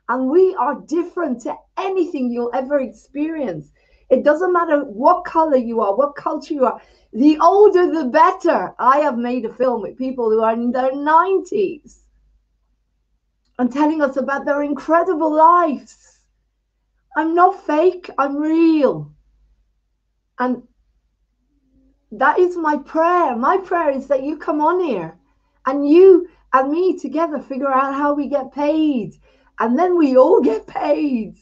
[SPEAKER 1] And we are different to anything you'll ever experience. It doesn't matter what color you are, what culture you are. The older, the better. I have made a film with people who are in their 90s and telling us about their incredible lives. I'm not fake, I'm real. And that is my prayer. My prayer is that you come on here and you and me together figure out how we get paid. And then we all get paid.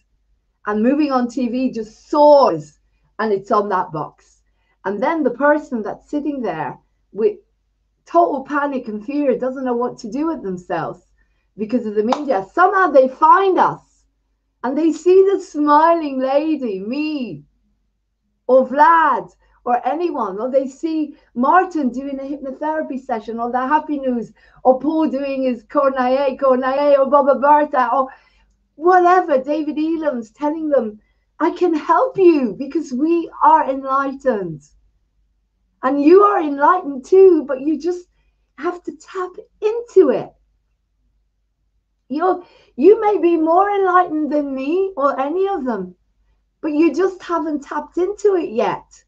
[SPEAKER 1] And Moving on TV just soars, and it's on that box. And then the person that's sitting there with total panic and fear doesn't know what to do with themselves because of the media. Somehow they find us and they see the smiling lady, me, or Vlad, or anyone, or they see Martin doing a hypnotherapy session, or the Happy News, or Paul doing his Cornaye, or Baba Berta, or whatever, David Elam's telling them, I can help you because we are enlightened. And you are enlightened too, but you just have to tap into it. You may be more enlightened than me or any of them, but you just haven't tapped into it yet.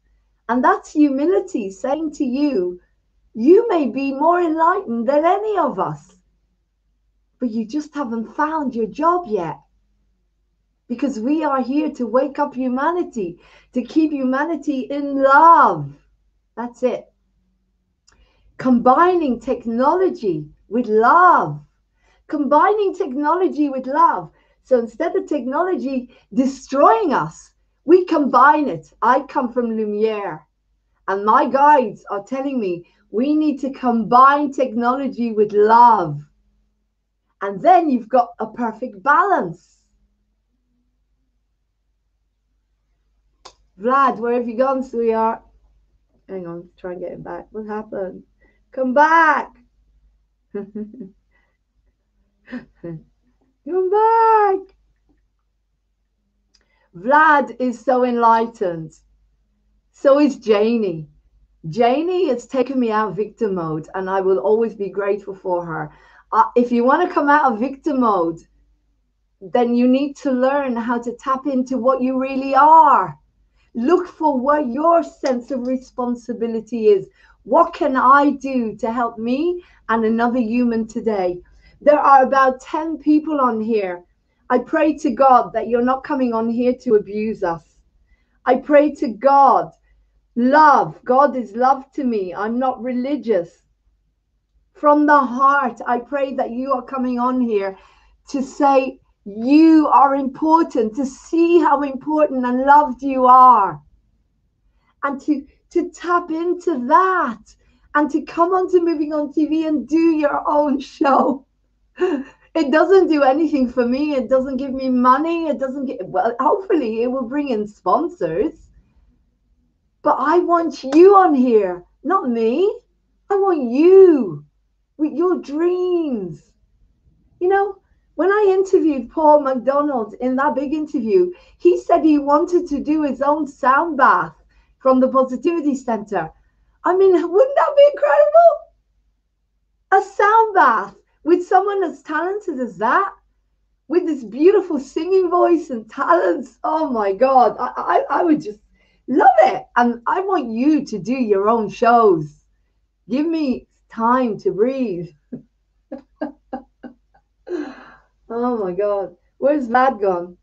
[SPEAKER 1] And that's humility saying to you, you may be more enlightened than any of us, but you just haven't found your job yet. Because we are here to wake up humanity, to keep humanity in love. That's it. Combining technology with love. Combining technology with love. So instead of technology destroying us, we combine it. I come from Lumiere, and my guides are telling me we need to combine technology with love. And then you've got a perfect balance. Vlad, where have you gone, sweetheart? Hang on, try and get him back. What happened? Come back. Come back. Vlad is so enlightened. So is Janie. Janie has taken me out of victim mode, and I will always be grateful for her. If you want to come out of victim mode, then you need to learn how to tap into what you really are. Look for what your sense of responsibility is. What can I do to help me and another human today? There are about 10 people on here. I pray to God that you're not coming on here to abuse us. I pray to God, love. God is love to me. I'm not religious. From the heart, I pray that you are coming on here to say, You are important, to see how important and loved you are. And to tap into that and to come on to Moving On TV and do your own show. It doesn't do anything for me. It doesn't give me money. It doesn't get, well, hopefully it will bring in sponsors. But I want you on here, not me. I want you with your dreams. You know, when I interviewed Paul McDonald in that big interview, he said he wanted to do his own sound bath from the Positivity Center. I mean, wouldn't that be incredible? A sound bath with someone as talented as that, with this beautiful singing voice and talents. Oh my God, I would just love it. And I want you to do your own shows. Give me time to breathe. Oh my God, where's Vlad gone?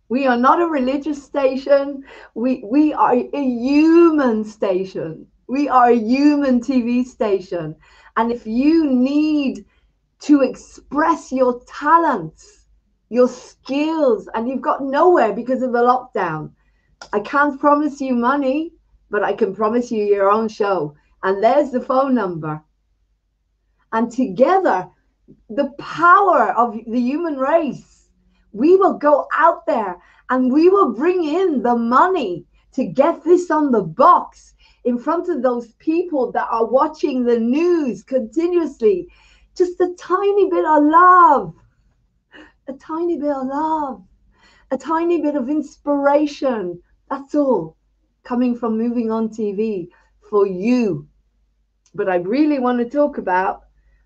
[SPEAKER 1] We are not a religious station. We are a human station. We are a human TV station. And if you need to express your talents, your skills, and you've got nowhere because of the lockdown, I can't promise you money, but I can promise you your own show. And there's the phone number. And together, the power of the human race, we will go out there and we will bring in the money to get this on the box in front of those people that are watching the news continuously. Just a tiny bit of love, a tiny bit of love, a tiny bit of inspiration. That's all coming from Moving On TV for you. But I really want to talk about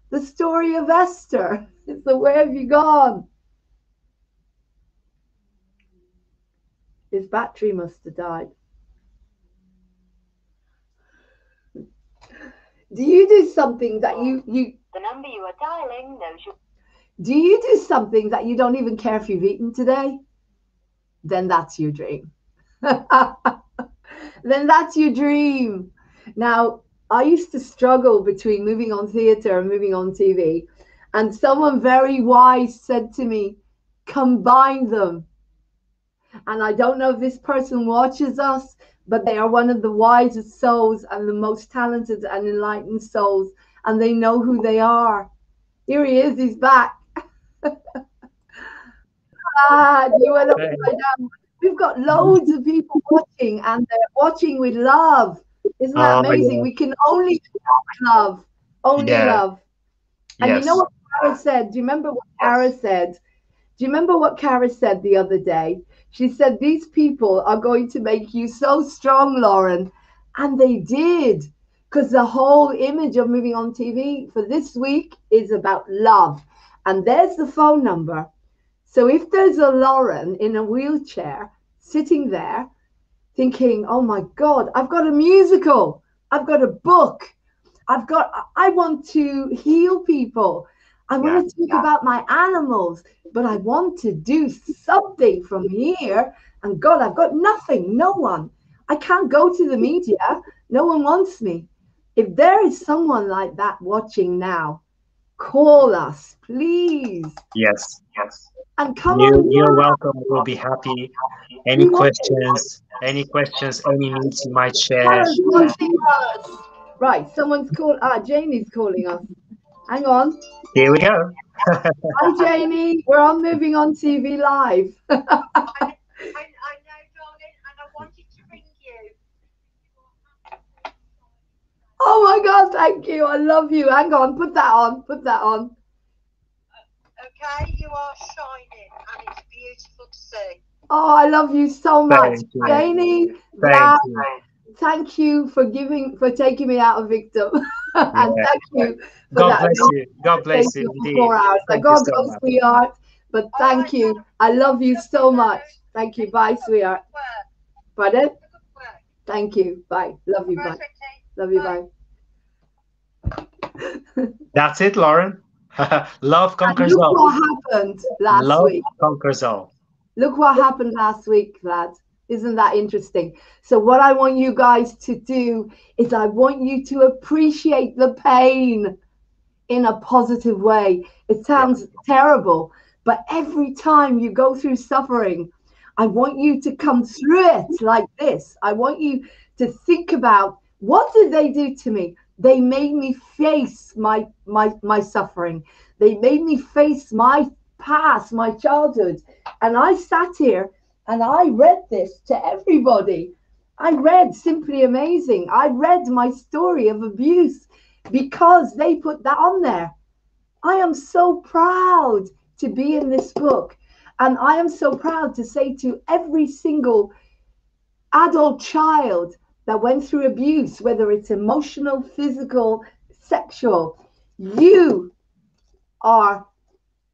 [SPEAKER 1] the story of Esther. So where have you gone? His battery must have died. Do you do something that you
[SPEAKER 4] the number you are dialing knows you.
[SPEAKER 1] Do you do something that you don't even care if you've eaten today? Then that's your dream. Then that's your dream. Now, I used to struggle between Moving On Theatre and Moving On TV. And someone very wise said to me, combine them. And I don't know if this person watches us, but they are one of the wisest souls and the most talented and enlightened souls. And they know who they are. Here he is, he's back. You went upside down. We've got loads of people watching, and they're watching with love. Isn't that amazing? Yeah. We can only love, only love. And you know what Kara said? Do you remember what Kara said? Do you remember what Kara said the other day? She said, these people are going to make you so strong, Lauren. And they did, because the whole image of Moving On TV for this week is about love. And there's the phone number. So if there's a Lauren in a wheelchair sitting there thinking, oh my God, I've got a musical, I've got a book, I want to heal people, I want to talk about my animals, but I want to do something from here. And God, I've got nothing, no one. I can't go to the media. No one wants me. If there is someone like that watching now, call us, please.
[SPEAKER 3] Yes.
[SPEAKER 1] And come on.
[SPEAKER 3] You're welcome. We'll be happy. Any questions, any needs you might share.
[SPEAKER 1] Right, someone's called. Janie's calling us. Hang on.
[SPEAKER 3] Here we go.
[SPEAKER 1] Hi, Janie. We're on Moving On TV live.
[SPEAKER 4] I know, darling, and I wanted to ring you.
[SPEAKER 1] Oh my God, thank you. I love you. Hang on, put that on.
[SPEAKER 4] Okay, you are shining, and it's beautiful to see.
[SPEAKER 1] Oh, I love you so much, Janie. Thank you for taking me out of victim. And thank you for
[SPEAKER 3] God bless you. God bless you. Indeed.
[SPEAKER 1] 4 hours. God bless, sweetheart. But thank you. I love you so much. Thank you. Bye, sweetheart. Pardon? Thank you. Bye. Love you. Bye. Love you. Bye.
[SPEAKER 3] That's it, Lauren. Love conquers all.
[SPEAKER 1] Look what happened last week.
[SPEAKER 3] Love conquers all.
[SPEAKER 1] Look what happened last week, lad. Isn't that interesting? So what I want you guys to do is I want you to appreciate the pain. in a positive way. It sounds terrible, but every time you go through suffering, I want you to come through it like this. I want you to think about, what did they do to me? They made me face my suffering. They made me face my past, my childhood. And I sat here and I read this to everybody. I read Simply Amazing. I read my story of abuse because they put that on there. I am so proud to be in this book. And I am so proud to say to every single adult child that went through abuse, whether it's emotional, physical, sexual, you are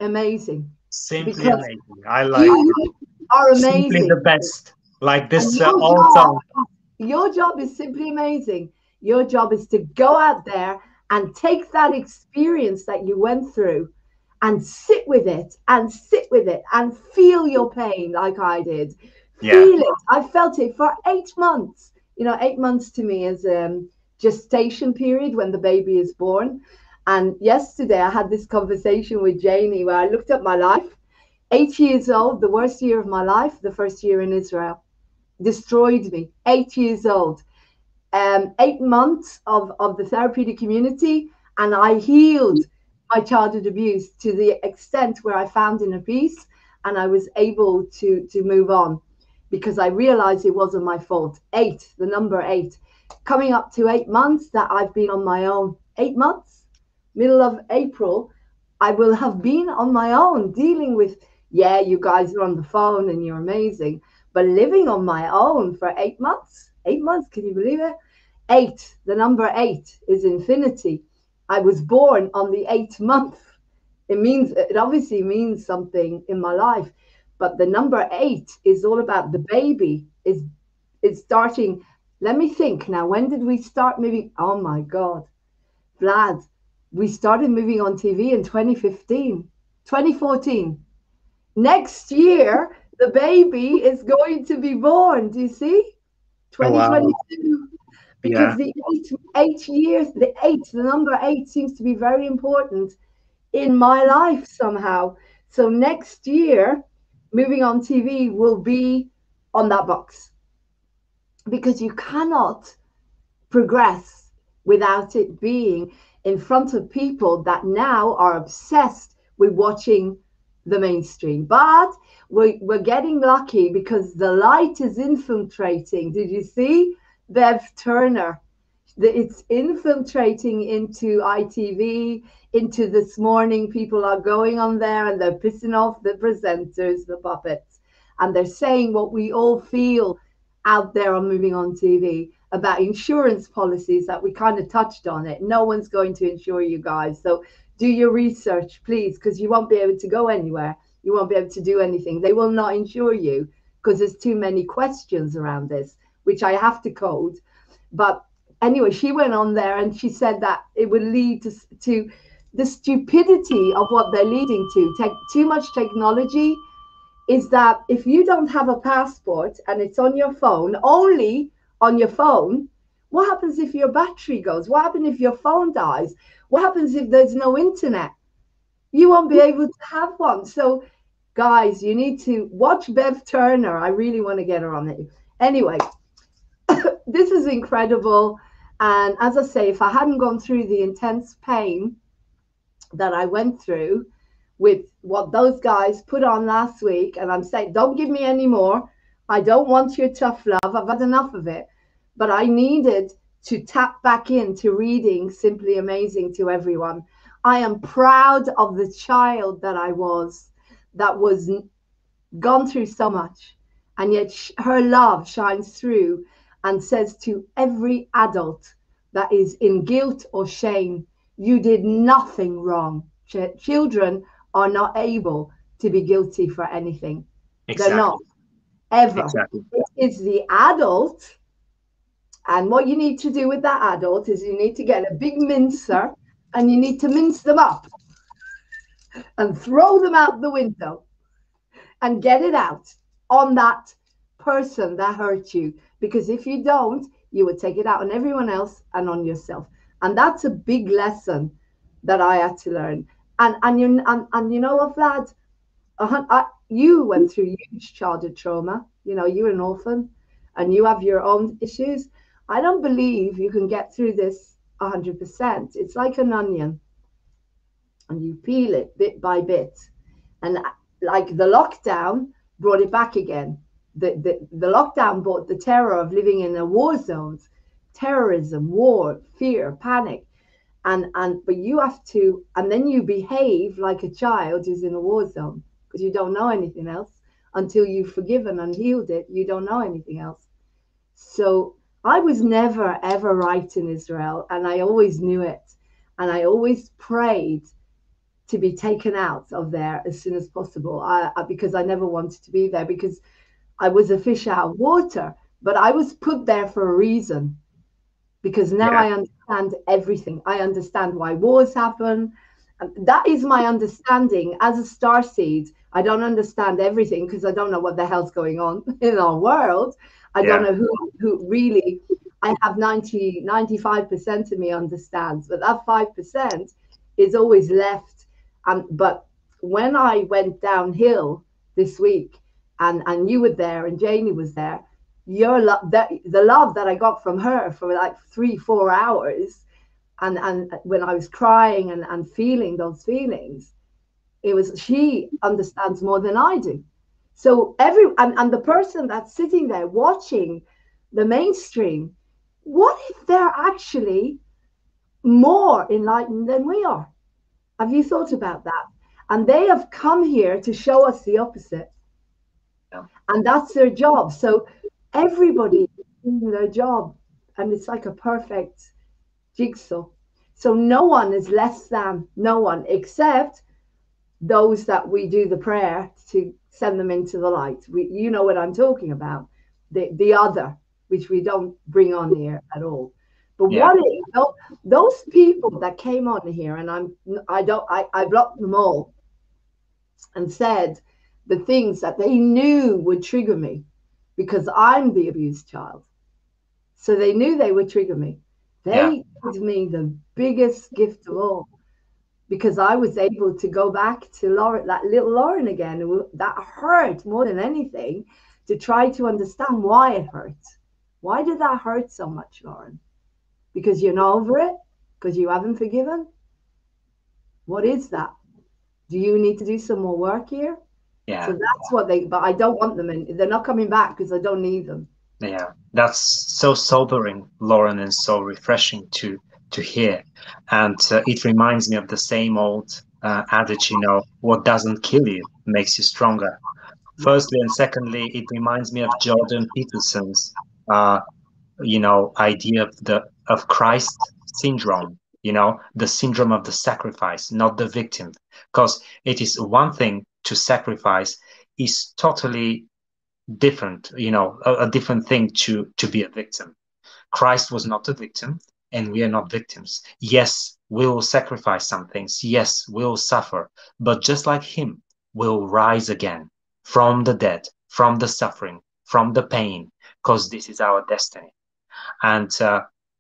[SPEAKER 1] amazing.
[SPEAKER 3] Simply amazing. I like it.
[SPEAKER 1] You are amazing.
[SPEAKER 3] Simply the best. Like this
[SPEAKER 1] And
[SPEAKER 3] all time.
[SPEAKER 1] your job is simply amazing. Your job is to go out there and take that experience that you went through and sit with it and feel your pain like I did.
[SPEAKER 3] Yeah.
[SPEAKER 1] Feel it. I felt it for 8 months. 8 months to me is gestation period when the baby is born. And yesterday I had this conversation with Janie where I looked at my life. 8 years old, the worst year of my life, the first year in Israel, destroyed me. 8 years old. 8 months of the therapeutic community, and I healed my childhood abuse to the extent where I found inner peace, and I was able to move on because I realized it wasn't my fault. 8, the number 8, coming up to 8 months that I've been on my own. 8 months, middle of April, I will have been on my own dealing with, yeah, you guys are on the phone and you're amazing, but living on my own for 8 months. 8 months, can you believe it? 8, the number 8 is infinity. I was born on the 8th month. It obviously means something in my life, but the number 8 is all about the baby. It's starting. Let me think now. When did we start moving? Oh my God, Vlad, we started moving on TV in 2015, 2014. Next year, the baby is going to be born. Do you see? 2022.
[SPEAKER 3] Wow.
[SPEAKER 1] Because the 8 years, the number 8 seems to be very important in my life somehow. So next year, moving on TV will be on that box, because you cannot progress without it being in front of people that now are obsessed with watching the mainstream. But we're getting lucky because the light is infiltrating. Did you see Bev Turner? It's infiltrating into ITV, into This Morning. People are going on there and they're pissing off the presenters, the puppets, and they're saying what we all feel out there on Moving On TV about insurance policies that we kind of touched on it. No one's going to insure you guys. So do your research, please, because you won't be able to go anywhere. You won't be able to do anything. They will not insure you because there's too many questions around this, which I have to code. But anyway, she went on there and she said that it would lead to the stupidity of what they're leading to. Too much technology is that if you don't have a passport and it's on your phone, only on your phone, what happens if your battery goes? What happens if your phone dies? What happens if there's no internet? You won't be able to have one. So, guys, you need to watch Bev Turner. I really want to get her on it. Anyway, this is incredible. And as I say, if I hadn't gone through the intense pain that I went through with what those guys put on last week, and I'm saying, don't give me any more. I don't want your tough love. I've had enough of it. But I needed to tap back into reading Simply Amazing to everyone. I am proud of the child that I was, that was gone through so much. And yet her love shines through and says to every adult that is in guilt or shame, you did nothing wrong. Children are not able to be guilty for anything. Exactly. They're not, ever. Exactly. It's the adult. And what you need to do with that adult is you need to get a big mincer and you need to mince them up and throw them out the window and get it out on that person that hurt you. Because if you don't, you would take it out on everyone else and on yourself. And that's a big lesson that I had to learn. And you know what, Vlad? You went through huge childhood trauma. You know, you're an orphan and you have your own issues. I don't believe you can get through this 100%. It's like an onion and you peel it bit by bit. And like the lockdown brought it back again. The lockdown brought the terror of living in a war zone, terrorism, war, fear, panic. But you have to, and then you behave like a child who's in a war zone because you don't know anything else until you've forgiven and healed it. You don't know anything else. So I was never ever right in Israel, and I always knew it, and I always prayed to be taken out of there as soon as possible. Because I never wanted to be there, because I was a fish out of water, but I was put there for a reason. Because now I understand everything. I understand why wars happen. That is my understanding. As a starseed, I don't understand everything because I don't know what the hell's going on in our world. I don't know who really, I have 95% of me understands, but that 5% is always left. But when I went downhill this week, and you were there and Janie was there, the love that I got from her for like 3-4 hours, and when I was crying and feeling those feelings, she understands more than I do. So and the person that's sitting there watching the mainstream, what if they're actually more enlightened than we are? Have you thought about that? And they have come here to show us the opposite. Yeah. And that's their job. So everybody doing their job, and it's like a perfect jigsaw. So no one is less than, no one, except those that we do the prayer to send them into the light. You know what I'm talking about, the other, which we don't bring on here at all. But what if those people that came on here, and I blocked them all and said the things that they knew would trigger me, because I'm the abused child. So they knew they would trigger me. They gave me the biggest gift of all, because I was able to go back to Lauren, that little Lauren again, that hurt more than anything, to try to understand why it hurt. Why did that hurt so much, Lauren? Because you're not over it? Because you haven't forgiven? What is that? Do you need to do some more work here? Yeah. So that's what but I don't want them in. They're not coming back because I don't need them.
[SPEAKER 3] Yeah, that's so sobering, Lauren, and so refreshing to hear. And it reminds me of the same old adage, you know, what doesn't kill you makes you stronger. Firstly, and secondly, it reminds me of Jordan Peterson's, idea of Christ syndrome, the syndrome of the sacrifice, not the victim. Because it is one thing to sacrifice, is totally different, a different thing to be a victim. Christ was not a victim, and we are not victims. Yes, we will sacrifice some things. Yes, we will suffer. But just like him, we'll rise again from the dead, from the suffering, from the pain, because this is our destiny. And,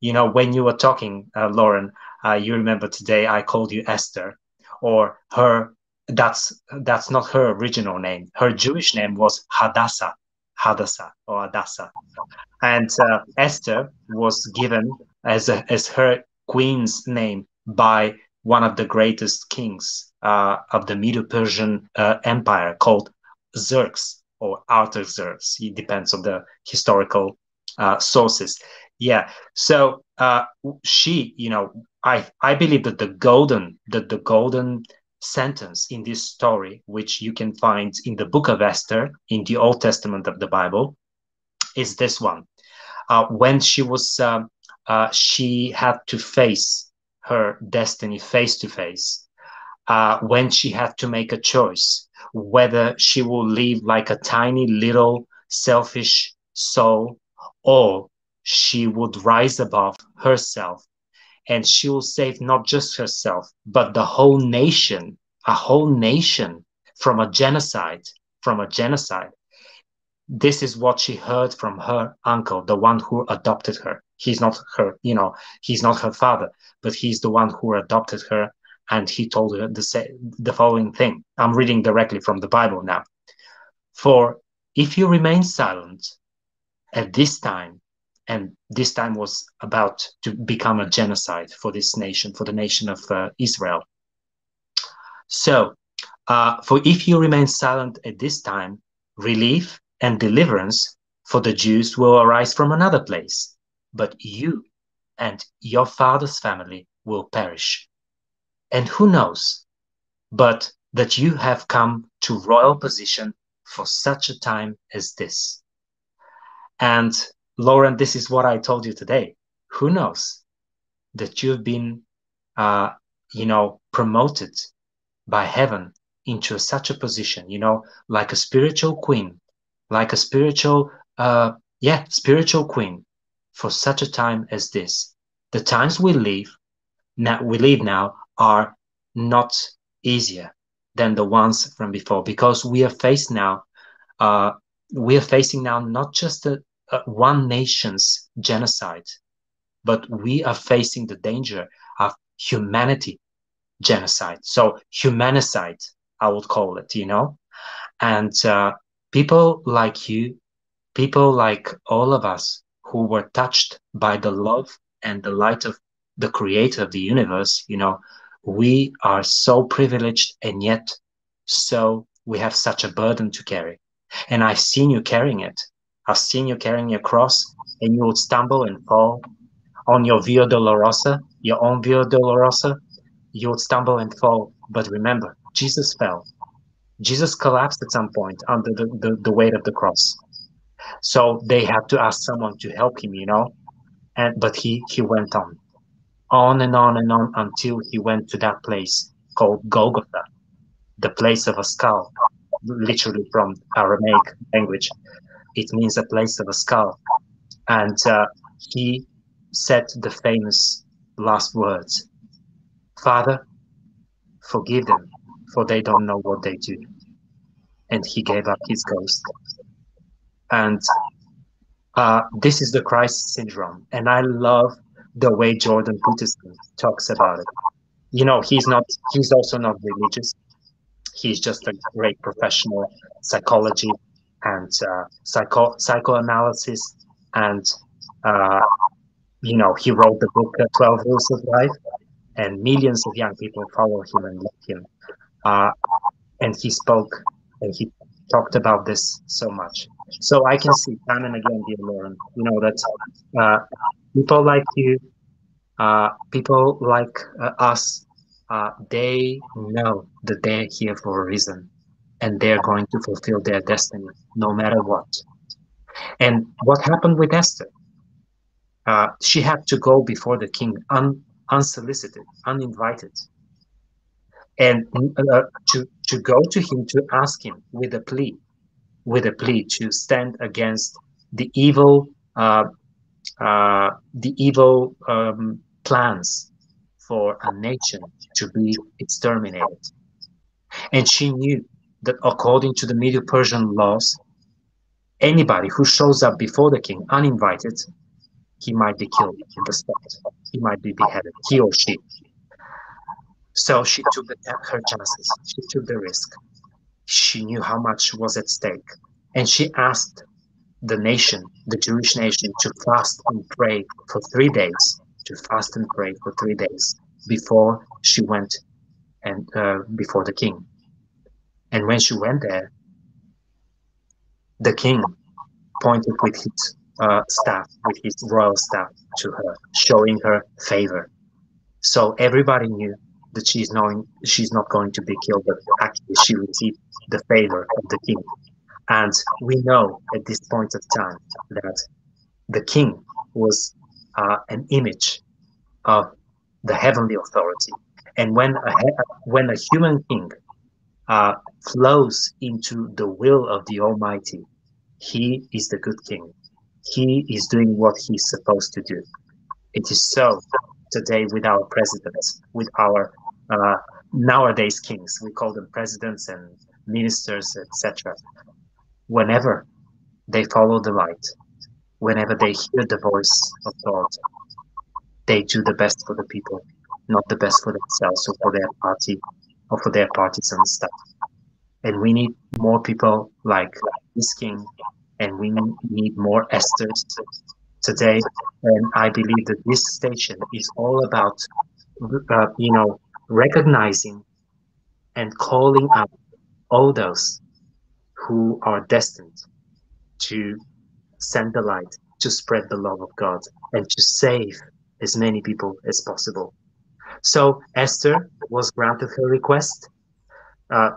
[SPEAKER 3] when you were talking, Lauren, you remember today I called you Esther, or her. That's not her original name. Her Jewish name was Hadassah or Hadassah. And Esther was given as her queen's name by one of the greatest kings of the Medo-Persian Empire, called Xerxes or Artaxerxes. It depends on the historical sources. Yeah. So she, I believe that the golden sentence in this story, which you can find in the book of Esther in the Old Testament of the Bible, is this one. When she was she had to face her destiny face to face, when she had to make a choice whether she will live like a tiny little selfish soul, or she would rise above herself, and she will save not just herself, but the whole nation, a whole nation from a genocide. This is what she heard from her uncle, the one who adopted her. He's not her, he's not her father, but he's the one who adopted her and he told her the following thing. I'm reading directly from the Bible now. For if you remain silent at this time, and this time was about to become a genocide for this nation, for the nation of Israel. So, for if you remain silent at this time, relief and deliverance for the Jews will arise from another place, but you and your father's family will perish. And who knows but that you have come to royal position for such a time as this. And Lauren, this is what I told you today. Who knows that you've been, promoted by heaven into such a position, like a spiritual queen, like a spiritual queen for such a time as this. The times we live now are not easier than the ones from before, because we are facing now not just a one nation's genocide, but we are facing the danger of humanity genocide. So humanicide, I would call it, and people like you, people like all of us who were touched by the love and the light of the creator of the universe, we are so privileged, and yet so we have such a burden to carry. And I've seen you carrying it. I've seen you carrying your cross, and you would stumble and fall on your Via Dolorosa, your own Via Dolorosa. You would stumble and fall. But remember, Jesus fell. Jesus collapsed at some point under the weight of the cross. So they had to ask someone to help him, but he went on and on and on until he went to that place called Golgotha, the place of a skull, literally from Aramaic language. It means a place of a skull. And he said the famous last words, "Father, forgive them, for they don't know what they do." And he gave up his ghost. And this is the Christ syndrome. And I love the way Jordan Peterson talks about it. He's also not religious. He's just a great professional psychology and psychoanalysis. And, he wrote the book 12 Rules of Life, and millions of young people follow him and love him. And he spoke and he talked about this so much. So I can see time and again, dear Lauren, that people like you, people like us, they know that they're here for a reason, and they're going to fulfill their destiny no matter what. And what happened with Esther? She had to go before the king unsolicited, uninvited, and to go to him to ask him with a plea to stand against the evil plans for a nation to be exterminated. And she knew that according to the Medo-Persian laws, anybody who shows up before the king uninvited, he might be killed in the spot. He might be beheaded, he or she. So she took her chances. She took the risk. She knew how much was at stake. And she asked the nation, the Jewish nation, to fast and pray for 3 days, before she went and before the king. And when she went there, the king pointed with his staff, with his royal staff, to her, showing her favor. So everybody knew that she's not going to be killed, but actually she received the favor of the king. And we know at this point of time that the king was an image of the heavenly authority. And when a human king flows into the will of the Almighty, he is the good king. He is doing what he's supposed to do. It is so today with our presidents, with our nowadays kings. We call them presidents and ministers, etc. Whenever they follow the light, whenever they hear the voice of God, they do the best for the people. not the best for themselves or for their party or for their partisans stuff. And we need more people like this king, and we need more Esthers today. And I believe that this station is all about, recognizing and calling out all those who are destined to send the light, to spread the love of God, and to save as many people as possible. So Esther was granted her request.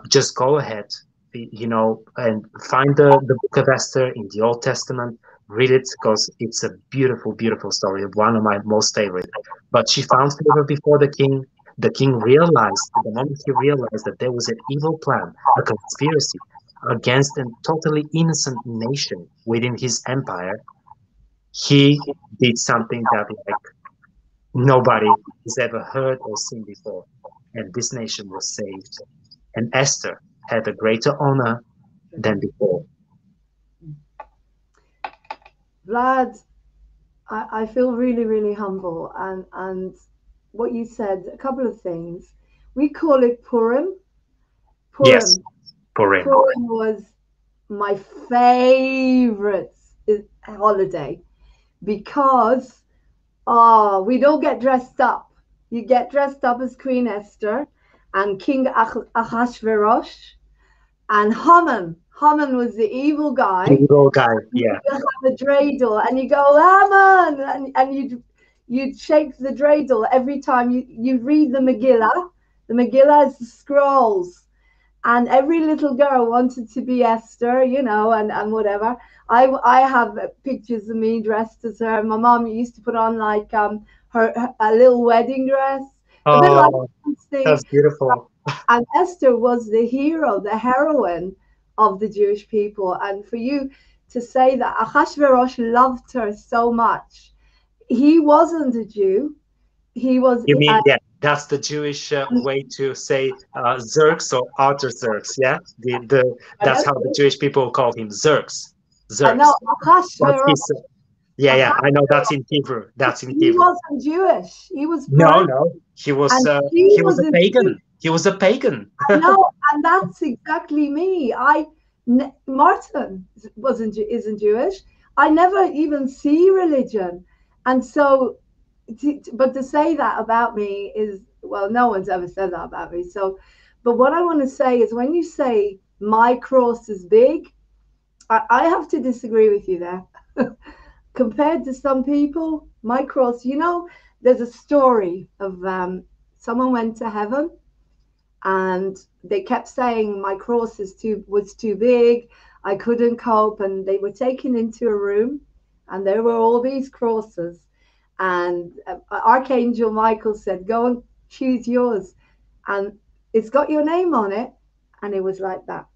[SPEAKER 3] Just go ahead, and find the book of Esther in the Old Testament. Read it because it's a beautiful, beautiful story, one of my most favorite. But she found favor before the king. The king realized, the moment he realized that there was an evil plan, a conspiracy against a totally innocent nation within his empire, he did something that like nobody has ever heard or seen before, and this nation was saved. And Esther had a greater honor than before.
[SPEAKER 1] Vlad, I feel really, really humble, and what you said, a couple of things. We call it Purim. Purim.
[SPEAKER 3] Yes, Purim.
[SPEAKER 1] Purim was my favorite holiday because we don't get dressed up. You get dressed up as Queen Esther and King Ahasuerus and Haman. Haman was the evil guy.
[SPEAKER 3] Evil guy, yeah.
[SPEAKER 1] You have a dreidel and you go, Haman, and you'd shake the dreidel every time you read the Megillah. The Megillah is the scrolls. And every little girl wanted to be Esther, and whatever. I have pictures of me dressed as her. My mom used to put on like a little wedding dress.
[SPEAKER 3] Oh, that's beautiful.
[SPEAKER 1] And Esther was the hero, the heroine of the Jewish people. And for you to say that Ahasuerus loved her so much, he wasn't a Jew. He was.
[SPEAKER 3] You mean, yeah, that's the Jewish way to say Xerxes or Artaxerxes, yeah? That's how the Jewish people call him, Xerxes.
[SPEAKER 1] No, Ahasuerus.
[SPEAKER 3] Yeah, I know that's in Hebrew.
[SPEAKER 1] He wasn't Jewish. He was
[SPEAKER 3] no. He was a pagan. He was a pagan.
[SPEAKER 1] No, and that's exactly me. Martin isn't Jewish. I never even see religion, and so. But to say that about me is, well, no one's ever said that about me. So, but what I want to say is when you say my cross is big, I have to disagree with you there. Compared to some people, my cross, there's a story of someone went to heaven and they kept saying my cross was too big. I couldn't cope. And they were taken into a room and there were all these crosses. And Archangel Michael said, go and choose yours. And it's got your name on it. And it was like that.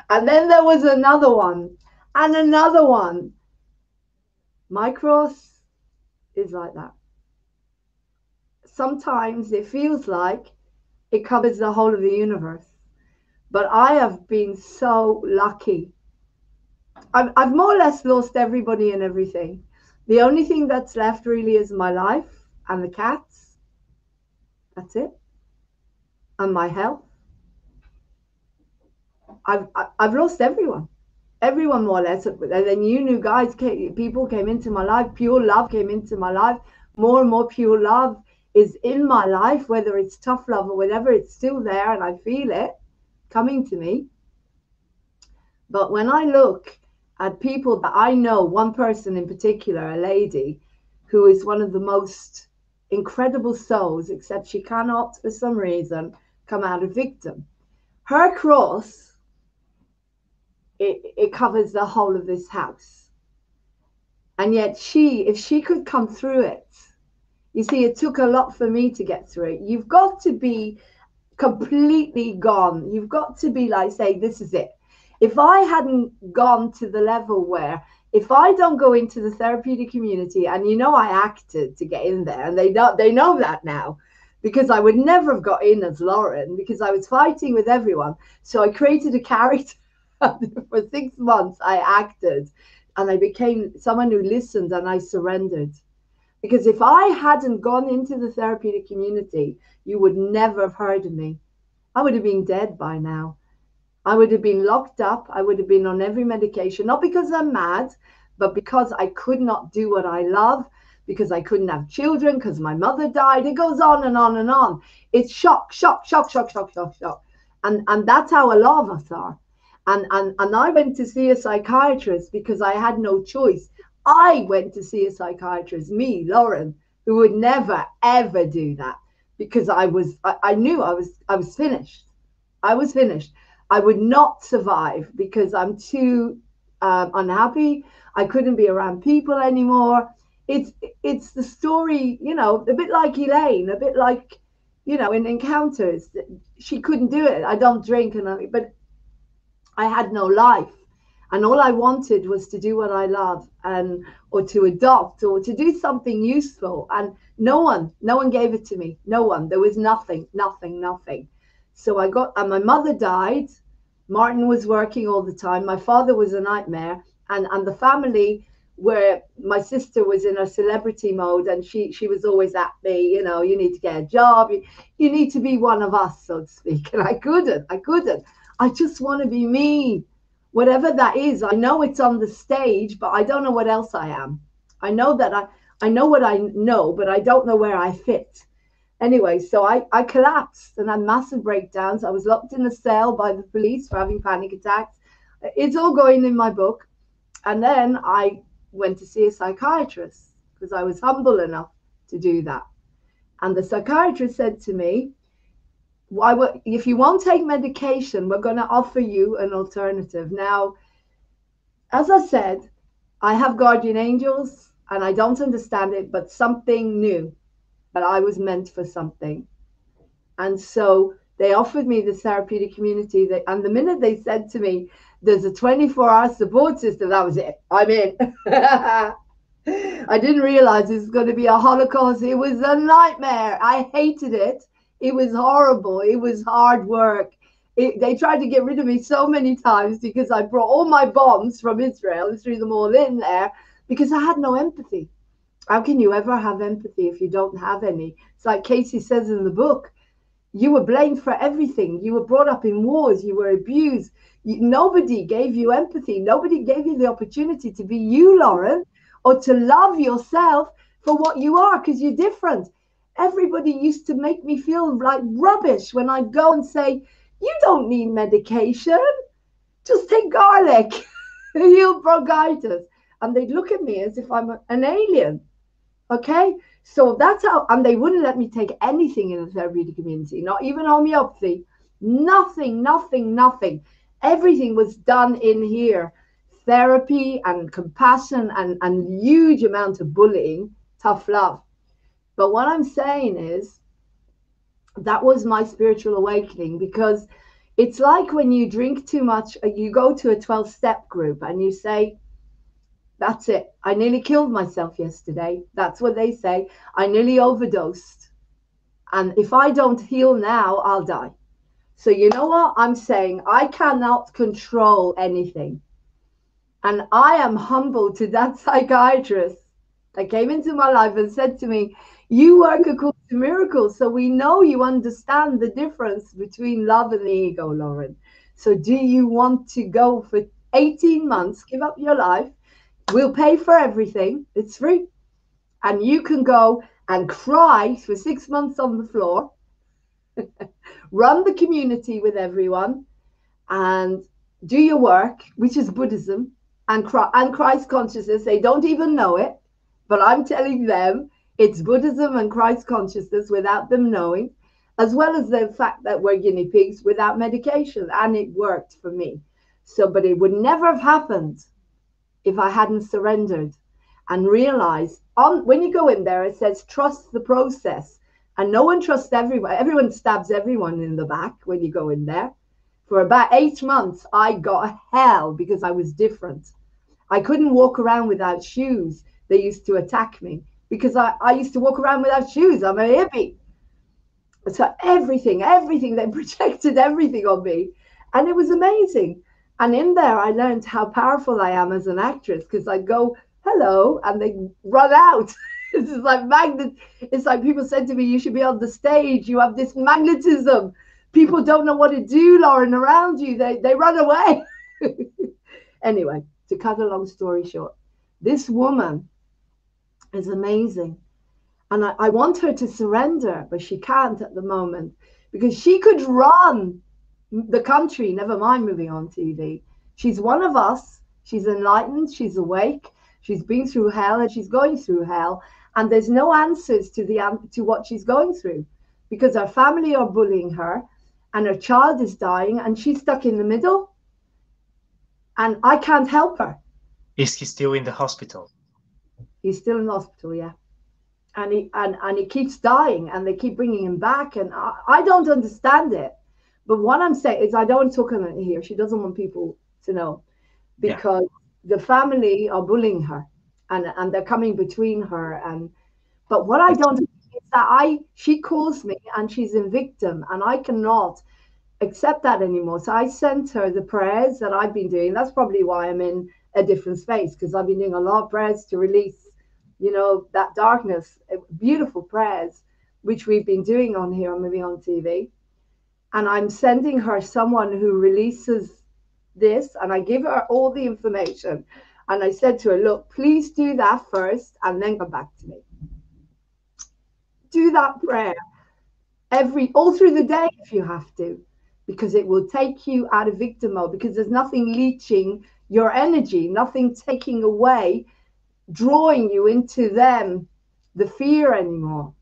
[SPEAKER 1] And then there was another one and another one. My cross is like that. Sometimes it feels like it covers the whole of the universe. But I have been so lucky. I've more or less lost everybody and everything. The only thing that's left really is my life and the cats. That's it. And my health. I've lost everyone more or less. And then new guys people came into my life. Pure love came into my life. More and more pure love is in my life, whether it's tough love or whatever. It's still there, and I feel it coming to me. But when I look at people that I know, one person in particular, a lady who is one of the most incredible souls, except she cannot, for some reason, come out a victim. Her cross, it covers the whole of this house. And yet if she could come through it, you see, it took a lot for me to get through it. You've got to be completely gone. You've got to be like, say, this is it. If I hadn't gone to the level where, if I don't go into the therapeutic community, and I acted to get in there, and they know that now, because I would never have got in as Lauren, because I was fighting with everyone. So I created a character. For 6 months I acted, and I became someone who listened, and I surrendered. Because if I hadn't gone into the therapeutic community, you would never have heard of me. I would have been dead by now. I would have been locked up. I would have been on every medication, not because I'm mad, but because I could not do what I love, because I couldn't have children, because my mother died. It goes on and on and on. It's shock, shock, shock, shock, shock, shock, shock. And that's how a lot of us are. And I went to see a psychiatrist because I had no choice. I went to see a psychiatrist, me, Lauren, who would never, ever do that, because I knew I was finished. I was finished. I would not survive because I'm too unhappy. I couldn't be around people anymore. It's the story, you know, a bit like Elaine, a bit like, you know, in Encounters. She couldn't do it. I don't drink, but I had no life. And all I wanted was to do what I love, and or to adopt or to do something useful. And no one gave it to me. No one. There was nothing. So and my mother died. Martin was working all the time. My father was a nightmare. And the family, where my sister was in a celebrity mode, and she was always at me, you know, you need to get a job. You need to be one of us, so to speak. And I couldn't. I just want to be me. Whatever that is, I know it's on the stage, but I don't know what else I am. I know that I know what I know, but I don't know where I fit. Anyway, so I collapsed and had massive breakdowns. I was locked in a cell by the police for having panic attacks. It's all going in my book. And then I went to see a psychiatrist because I was humble enough to do that. And the psychiatrist said to me, if you won't take medication, we're going to offer you an alternative. Now, as I said, I have guardian angels and I don't understand it, but something new, that I was meant for something. And so they offered me the therapeutic community. And the minute they said to me, there's a 24-hour support system, that was it. I'm in. I didn't realize it was going to be a Holocaust. It was a nightmare. I hated it. It was horrible. It was hard work. They tried to get rid of me so many times because I brought all my bombs from Israel and threw them all in there because I had no empathy. How can you ever have empathy if you don't have any? It's like Casey says in the book, you were blamed for everything. You were brought up in wars. You were abused. Nobody gave you empathy. Nobody gave you the opportunity to be you, Lauren, or to love yourself for what you are, because you're different. Everybody used to make me feel like rubbish when I go and say, you don't need medication. Just take garlic. Heal bronchitis. And they'd look at me as if I'm an alien. Okay? So that's how, and they wouldn't let me take anything in the therapeutic community, not even homeopathy. Nothing. Everything was done in here. Therapy and compassion and huge amount of bullying, tough love. But what I'm saying is that was my spiritual awakening, because it's like when you drink too much, you go to a 12-step group and you say, that's it. I nearly killed myself yesterday. That's what they say. I nearly overdosed. And if I don't heal now, I'll die. So you know what I'm saying? I cannot control anything. And I am humble to that psychiatrist that came into my life and said to me, you work according to miracles, so we know you understand the difference between love and the ego, Lauren. So do you want to go for 18 months, give up your life? We'll pay for everything. It's free. And you can go and cry for 6 months on the floor, run the community with everyone, and do your work, which is Buddhism, and Christ consciousness. They don't even know it, but I'm telling them it's Buddhism and Christ consciousness without them knowing, as well as the fact that we're guinea pigs without medication. And it worked for me. So, but it would never have happened if I hadn't surrendered and realized, when you go in there, it says, trust the process. And no one trusts everyone. Everyone stabs everyone in the back when you go in there. For about 8 months, I got hell because I was different. I couldn't walk around without shoes. They used to attack me because I used to walk around without shoes. I'm a hippie. So everything, they projected everything on me. And it was amazing. And in there, I learned how powerful I am as an actress, because I go, hello, and they run out. It's like magnet. It's like people said to me, you should be on the stage. You have this magnetism. People don't know what to do, Lauren, around you. They run away. Anyway, to cut a long story short, this woman is amazing. And I want her to surrender, but she can't at the moment because she could run the country, never mind moving on TV. She's one of us. She's enlightened. She's awake. She's been through hell and she's going through hell. And there's no answers to what she's going through because her family are bullying her and her child is dying and she's stuck in the middle. And I can't help her.
[SPEAKER 3] Is he still in the hospital?
[SPEAKER 1] He's still in the hospital, yeah. And he keeps dying and they keep bringing him back. And I don't understand it. But what I'm saying is I don't want to talk about it here. She doesn't want people to know because the family are bullying her and they're coming between her. But what I don't is that she calls me and she's a victim and I cannot accept that anymore. So I sent her the prayers that I've been doing. That's probably why I'm in a different space because I've been doing a lot of prayers to release, that darkness, beautiful prayers, which we've been doing on here on Moving On TV. And I'm sending her someone who releases this and I give her all the information. And I said to her, look, please do that first and then come back to me. Do that prayer all through the day if you have to, because it will take you out of victim mode because there's nothing leeching your energy, nothing taking away, drawing you into the fear anymore.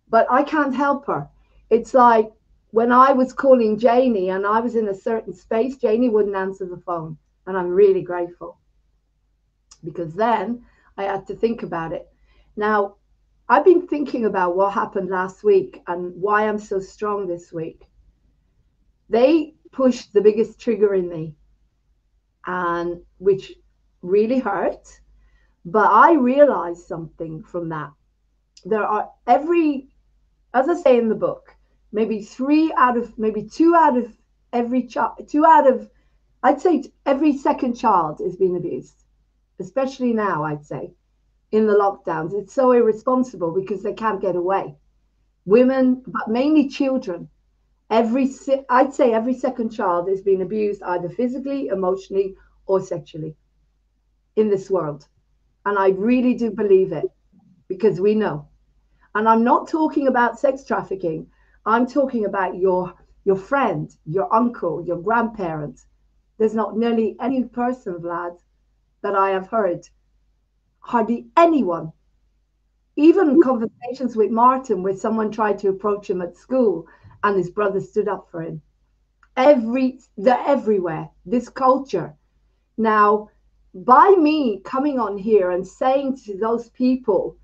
[SPEAKER 1] But I can't help her. It's like when I was calling Janie and I was in a certain space, Janie wouldn't answer the phone. And I'm really grateful because then I had to think about it. Now, I've been thinking about what happened last week and why I'm so strong this week. They pushed the biggest trigger in me, and which really hurt. But I realized something from that. There are as I say in the book, maybe two out of I'd say every second child is being abused, especially now, I'd say, in the lockdowns. It's so irresponsible because they can't get away. Women, but mainly children. I'd say every second child is being abused either physically, emotionally, or sexually in this world. And I really do believe it because we know. And I'm not talking about sex trafficking. I'm talking about your friend, your uncle, your grandparent. There's not nearly any person, Vlad, that I have heard, hardly anyone, even conversations with Martin where someone tried to approach him at school and his brother stood up for him. They're everywhere, this culture. Now, by me coming on here and saying to those people,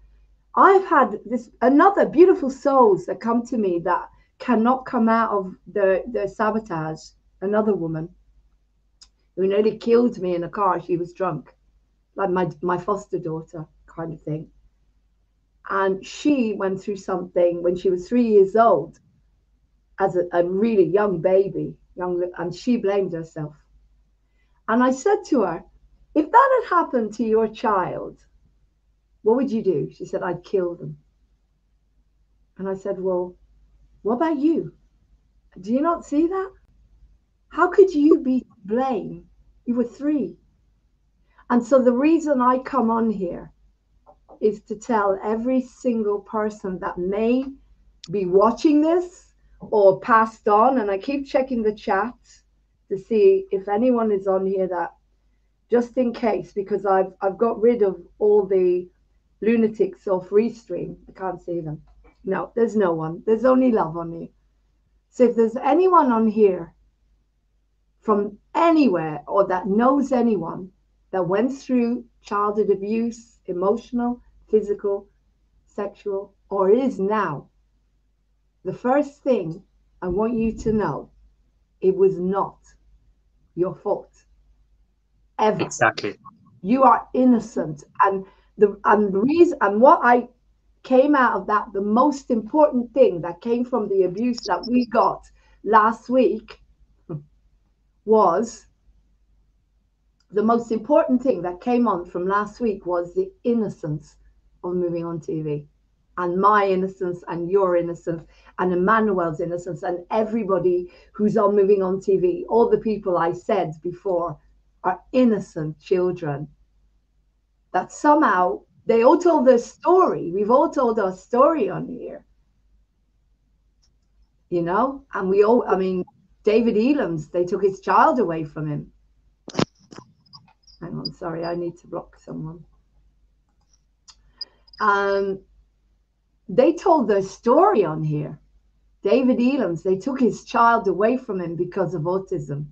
[SPEAKER 1] I've had another beautiful souls that come to me that cannot come out of their sabotage. Another woman who nearly killed me in a car. She was drunk, like my foster daughter kind of thing. And she went through something when she was 3 years old as a really young baby, and she blamed herself. And I said to her, if that had happened to your child, what would you do? She said, I'd kill them. And I said, well, what about you? Do you not see that? How could you be to blame? You were 3. And so the reason I come on here is to tell every single person that may be watching this or passed on, and I keep checking the chat to see if anyone is on here, that just in case, because I've got rid of all the lunatics off Restream. I can't see them. No, there's no one. There's only love on here. So if there's anyone on here from anywhere or that knows anyone that went through childhood abuse, emotional, physical, sexual, or is now, the first thing I want you to know, it was not your fault. Ever.
[SPEAKER 3] Exactly.
[SPEAKER 1] You are innocent. And the reason, and what I came out of that, the most important thing that came from the abuse that we got last week was, the most important thing that came on from last week was the innocence of moving on TV, and my innocence and your innocence and Emmanuel's innocence and everybody who's on moving on TV, all the people I said before are innocent children that somehow they all told their story. We've all told our story on here, you know, and we all, I mean, David Elam's, they took his child away from him. Hang on, sorry, I need to block someone. They told their story on here. David Elam's, they took his child away from him because of autism.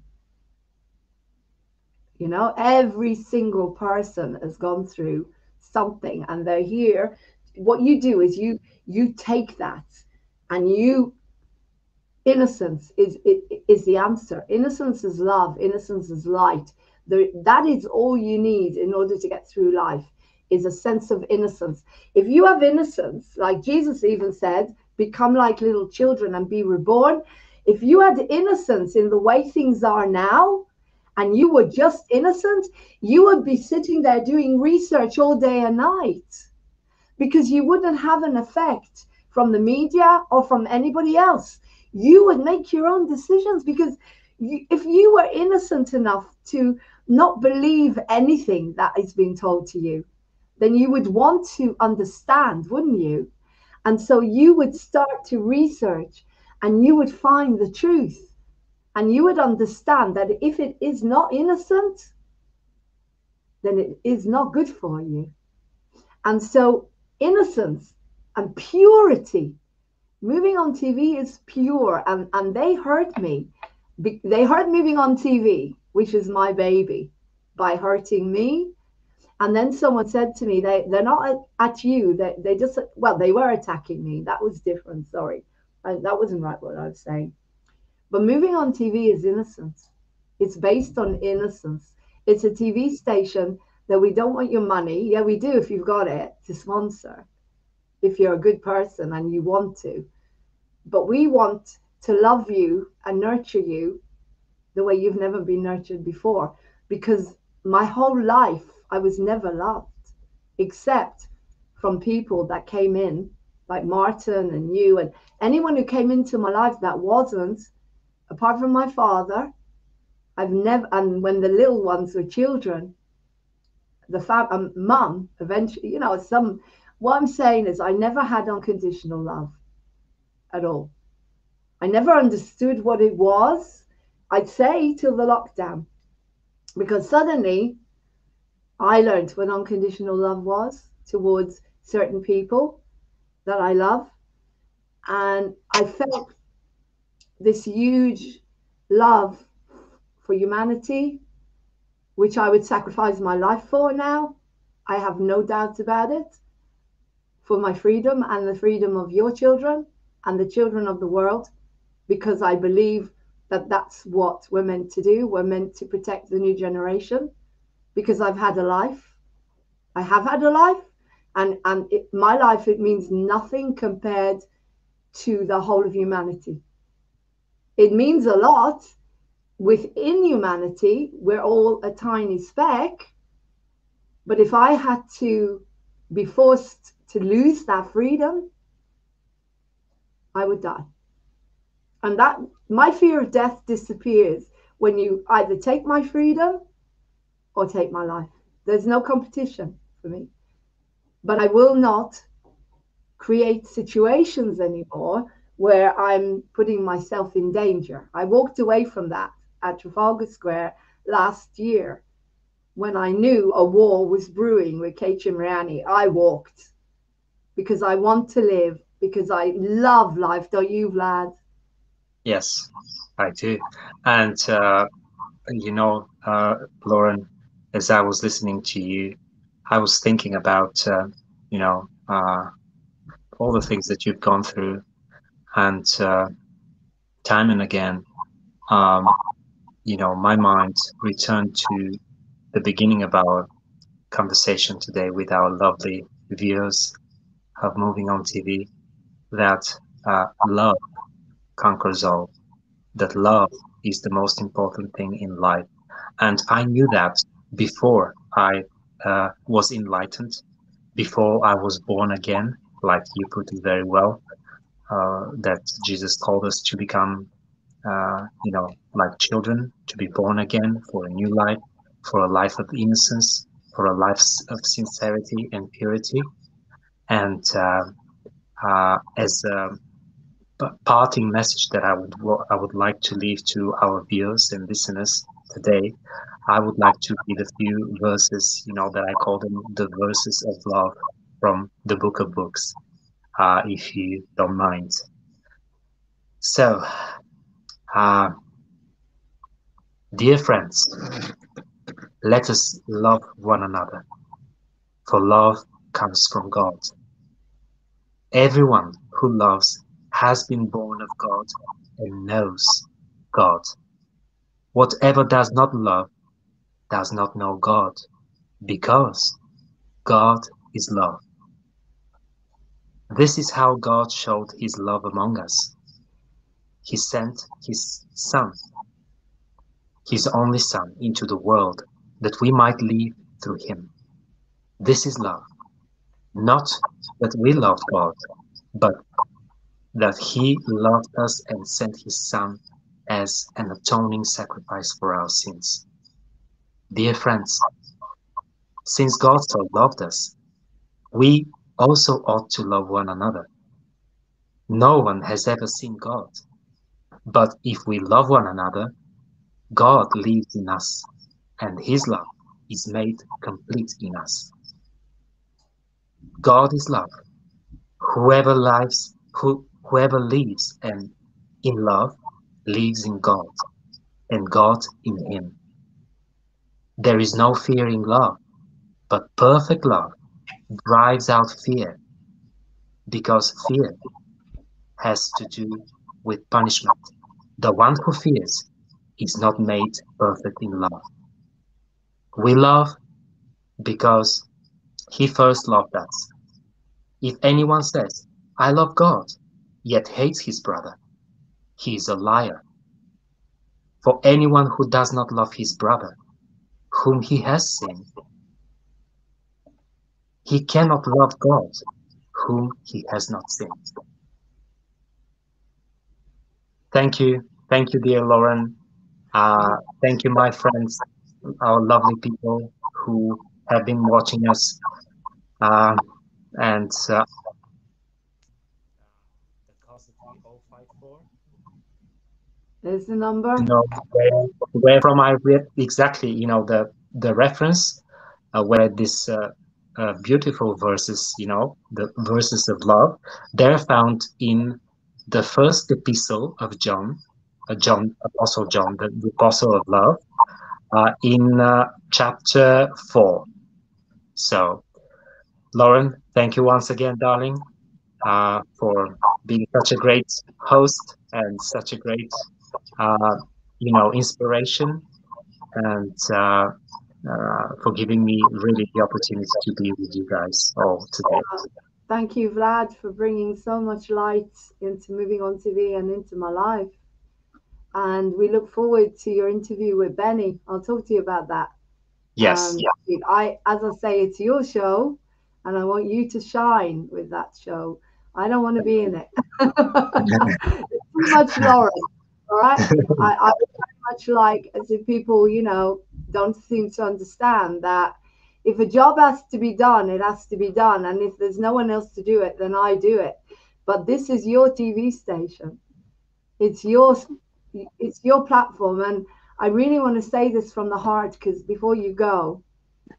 [SPEAKER 1] You know, every single person has gone through something, and they're here. What you do is you take that, and innocence is the answer. Innocence is love. Innocence is light. That is all you need in order to get through life, is a sense of innocence. If you have innocence, like Jesus even said, become like little children and be reborn. If you had innocence in the way things are now, and you were just innocent, you would be sitting there doing research all day and night, because you wouldn't have an effect from the media or from anybody else. You would make your own decisions, because if you were innocent enough to not believe anything that is being told to you, then you would want to understand, wouldn't you? And so you would start to research, and you would find the truth. And you would understand that if it is not innocent, then it is not good for you. And so innocence and purity, moving on TV is pure. And they hurt me. They hurt moving on TV, which is my baby, by hurting me. And then someone said to me, they're not at you. They just, well, they were attacking me. That was different. Sorry. That wasn't right what I was saying. But moving on TV is innocence. It's based on innocence. It's a TV station that we don't want your money. Yeah, we do if you've got it to sponsor, if you're a good person and you want to. But we want to love you and nurture you the way you've never been nurtured before. Because my whole life, I was never loved, except from people that came in, like Martin and you, and anyone who came into my life that wasn't. Apart from my father, I've never, and when the little ones were children, the mum eventually, you know, what I'm saying is I never had unconditional love at all. I never understood what it was, I'd say, till the lockdown, because suddenly I learned what unconditional love was towards certain people that I love. And I felt this huge love for humanity, which I would sacrifice my life for now. I have no doubt about it. For my freedom and the freedom of your children and the children of the world, because I believe that that's what we're meant to do. We're meant to protect the new generation, because I've had a life. I have had a life, and my life, it means nothing compared to the whole of humanity. It means a lot. Within humanity, we're all a tiny speck. But if I had to be forced to lose that freedom, I would die. And that my fear of death disappears when you either take my freedom or take my life. There's no competition for me. But I will not create situations anymore where I'm putting myself in danger. I walked away from that at Trafalgar Square last year when I knew a war was brewing with Kate Cipriani. I walked because I want to live, because I love life. Don't you, Vlad?
[SPEAKER 3] Yes, I do. And, you know, Lauren, as I was listening to you, I was thinking about, you know, all the things that you've gone through. And time and again, you know, my mind returned to the beginning of our conversation today with our lovely viewers of Moving on TV, that love conquers all, that love is the most important thing in life. And I knew that before I was enlightened, before I was born again, like you put it very well, that Jesus called us to become, like children, to be born again for a new life, for a life of innocence, for a life of sincerity and purity. And as a parting message that I would like to leave to our viewers and listeners today, I would like to read a few verses, that I call them the verses of love from the Book of Books, if you don't mind. So, uh, dear friends, let us love one another, for love comes from God. Everyone who loves has been born of God and knows God. Whatever does not love does not know God, because God is love. This is how God showed his love among us. He sent his Son, his only Son, into the world that we might live through him. This is love. Not that we loved God, but that he loved us and sent his Son as an atoning sacrifice for our sins. Dear friends, since God so loved us, we also ought to love one another. No one has ever seen God, but if we love one another, God lives in us, and his love is made complete in us. God is love. Whoever lives and in love lives in God, and God in him. There is no fear in love, but perfect love drives out fear, because fear has to do with punishment. The one who fears is not made perfect in love. We love because he first loved us. If anyone says, I love God, yet hates his brother, he is a liar. For anyone who does not love his brother, whom he has seen, he cannot love God, whom he has not seen. Thank you. Thank you, dear Lauren. Thank you, my friends, our lovely people who have been watching us. And the cause that we all fight for.
[SPEAKER 1] There's the number.
[SPEAKER 3] Where from I read exactly, the reference where this beautiful verses, the verses of love, they're found in the first epistle of John, Apostle John, the apostle of love, in chapter 4. So, Lauren, thank you once again, darling, for being such a great host and such a great, inspiration, and for giving me really the opportunity to be with you guys all today.
[SPEAKER 1] Thank you, Vlad, for bringing so much light into Moving On TV and into my life. And we look forward to your interview with Benny. I'll talk to you about that.
[SPEAKER 3] Yes.
[SPEAKER 1] As I say, it's your show, and I want you to shine with that show. I don't want to be in it. It's too much Lauren. All right. I very much like, as if people, don't seem to understand that if a job has to be done, it has to be done. And if there's no one else to do it, then I do it. But this is your TV station. It's your platform. And I really want to say this from the heart, because before you go,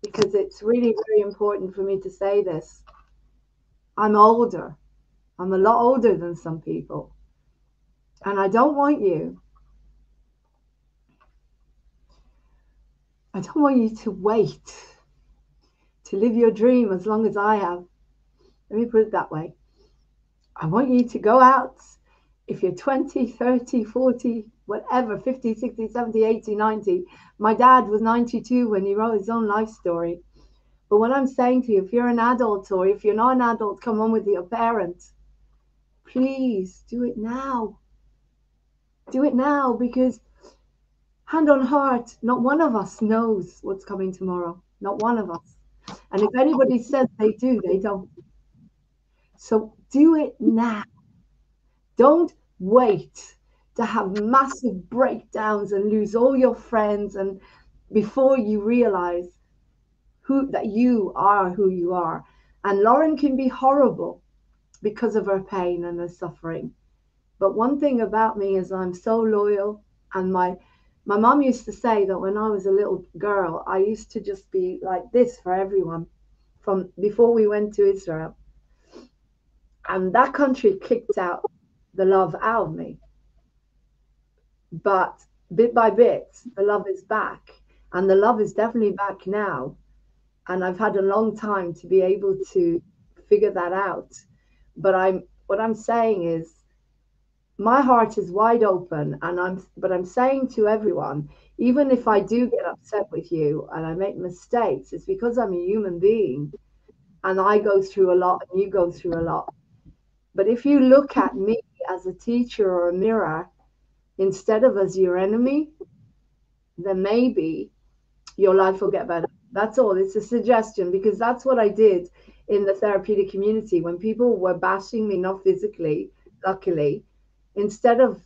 [SPEAKER 1] because it's really very important for me to say this. I'm older. I'm a lot older than some people. And I don't want you to wait to live your dream as long as I have. Let me put it that way. I want you to go out. If you're 20, 30, 40, whatever, 50, 60, 70, 80, 90. My dad was 92 when he wrote his own life story. But what I'm saying to you, if you're an adult, or if you're not an adult, come on with your parents. Please do it now. Do it now, because hand on heart, not one of us knows what's coming tomorrow. Not one of us. And if anybody says they do, they don't. So do it now. Don't wait to have massive breakdowns and lose all your friends and before you realize that you are who you are. And Lauren can be horrible because of her pain and her suffering. But one thing about me is I'm so loyal. And my mom used to say that when I was a little girl, I used to just be like this for everyone from before we went to Israel. And that country kicked out the love out of me. But bit by bit, the love is back. And the love is definitely back now. And I've had a long time to be able to figure that out. But what I'm saying is my heart is wide open, and I'm saying to everyone, even if I do get upset with you and I make mistakes, it's because I'm a human being and I go through a lot and you go through a lot. But if you look at me as a teacher or a mirror instead of as your enemy, then maybe your life will get better. That's all. It's a suggestion, because that's what I did in the therapeutic community when people were bashing me, not physically, luckily. Instead of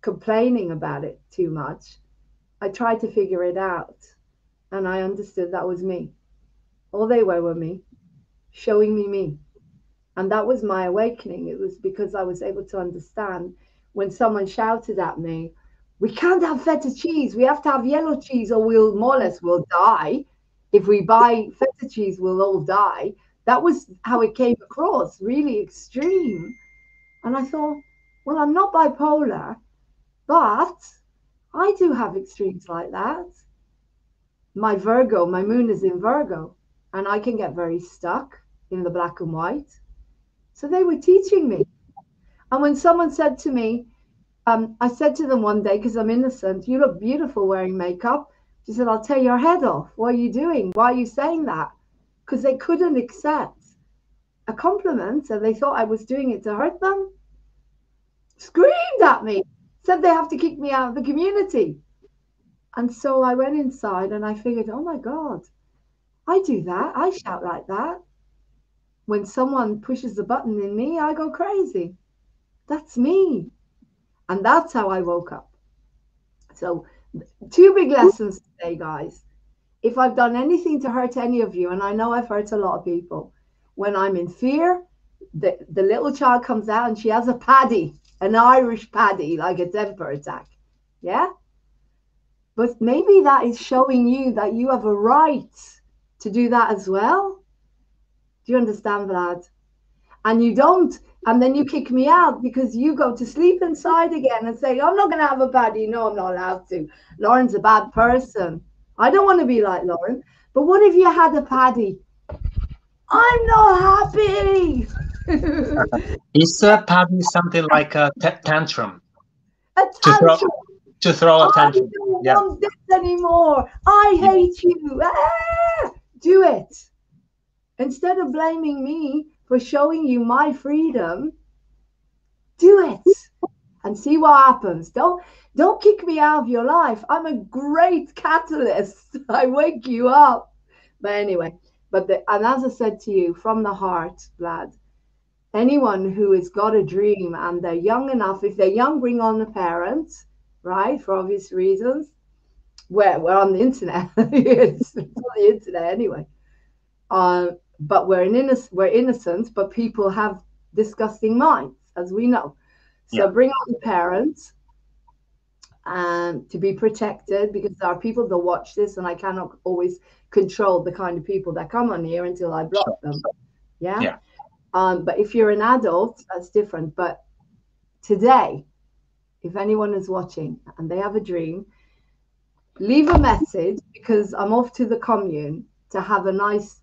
[SPEAKER 1] complaining about it too much, I tried to figure it out, and I understood that was me. All they were me, showing me. And that was my awakening. It was because I was able to understand when someone shouted at me, we can't have feta cheese, we have to have yellow cheese or we'll more or less will die. If we buy feta cheese, we'll all die. That was how it came across, really extreme. And I thought, well, I'm not bipolar, but I do have extremes like that. My moon is in Virgo, and I can get very stuck in the black and white. So they were teaching me. And when someone said to me, I said to them one day, because I'm innocent, you look beautiful wearing makeup. She said, I'll tear your head off. What are you doing? Why are you saying that? Because they couldn't accept a compliment and they thought I was doing it to hurt them. Screamed at me, said they have to kick me out of the community. And so I went inside and I figured, oh my God, I do that. I shout like that. When someone pushes the button in me, I go crazy. That's me. And that's how I woke up. So 2 big lessons today, guys. If I've done anything to hurt any of you, and I know I've hurt a lot of people, when I'm in fear, the little child comes out and she has a paddy, an Irish paddy, like a temper attack. Yeah? But maybe that is showing you that you have a right to do that as well. Do you understand, Vlad? And you don't, and then you kick me out because you go to sleep inside again and say, I'm not going to have a paddy. No, I'm not allowed to. Lauren's a bad person. I don't want to be like Lauren. But what if you had a paddy? I'm not happy.
[SPEAKER 3] Is a paddy something like a tantrum?
[SPEAKER 1] A tantrum.
[SPEAKER 3] To throw a tantrum.
[SPEAKER 1] I don't want this anymore. I hate you. Do it. Instead of blaming me for showing you my freedom, do it and see what happens. Don't kick me out of your life. I'm a great catalyst. I wake you up. But anyway, and as I said to you, from the heart, Vlad, anyone who has got a dream and they're young enough, if they're young, bring on the parents, right? For obvious reasons. We're on the internet. It's on the internet anyway. But we're innocent, but people have disgusting minds, as we know. So bring on the parents to be protected, because there are people that watch this and I cannot always control the kind of people that come on here until I block them. Yeah. But if you're an adult, that's different. But today, if anyone is watching and they have a dream, leave a message, because I'm off to the commune to have a nice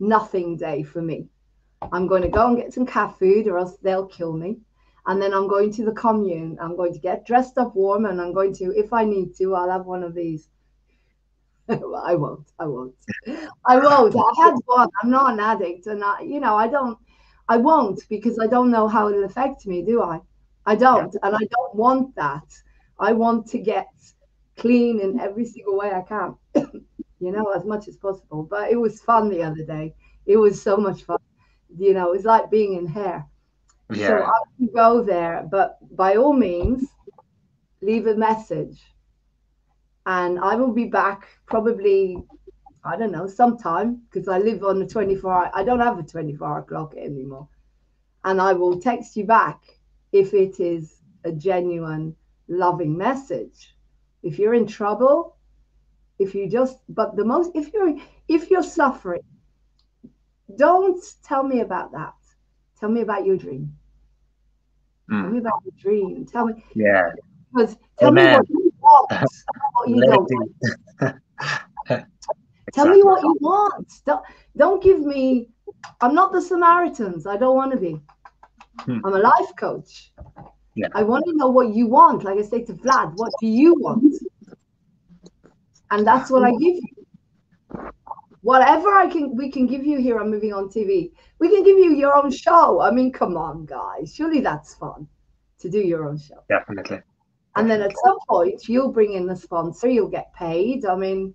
[SPEAKER 1] nothing day for me. I'm going to go and get some cat food or else they'll kill me. And then I'm going to the commune. I'm going to get dressed up warm and I'm going to, if I need to, I'll have one of these. I won't. I had one. I'm not an addict. And I won't, because I don't know how it'll affect me, do I? I don't. And I don't want that. I want to get clean in every single way I can. you know, as much as possible. But it was fun the other day. It was so much fun. You know, it was like being in hair. So
[SPEAKER 3] Yeah.
[SPEAKER 1] I can go there, but by all means, leave a message. And I will be back probably, I don't know, sometime, because I live on the 24 hour. I don't have a 24-hour clock anymore. And I will text you back if it is a genuine, loving message. If you're in trouble, if you just, but the most, if you're suffering, don't tell me about that. Tell me about your dream. Tell me about your dream. Tell me,
[SPEAKER 3] Yeah.
[SPEAKER 1] because tell me
[SPEAKER 3] Amen.
[SPEAKER 1] what you want, what you
[SPEAKER 3] Let
[SPEAKER 1] don't
[SPEAKER 3] it
[SPEAKER 1] want.
[SPEAKER 3] be.
[SPEAKER 1] Tell me
[SPEAKER 3] Exactly.
[SPEAKER 1] what you want. Don't give me. I'm not the Samaritans. I don't want to be. I'm a life coach.
[SPEAKER 3] Yeah.
[SPEAKER 1] I want to know what you want. Like I say to Vlad, what do you want? And that's what I give you. Whatever we can give you here on Moving On TV. We can give you your own show. I mean, come on, guys. Surely that's fun to do your own show.
[SPEAKER 3] Definitely.
[SPEAKER 1] And then at some point, you'll bring in the sponsor. You'll get paid. I mean,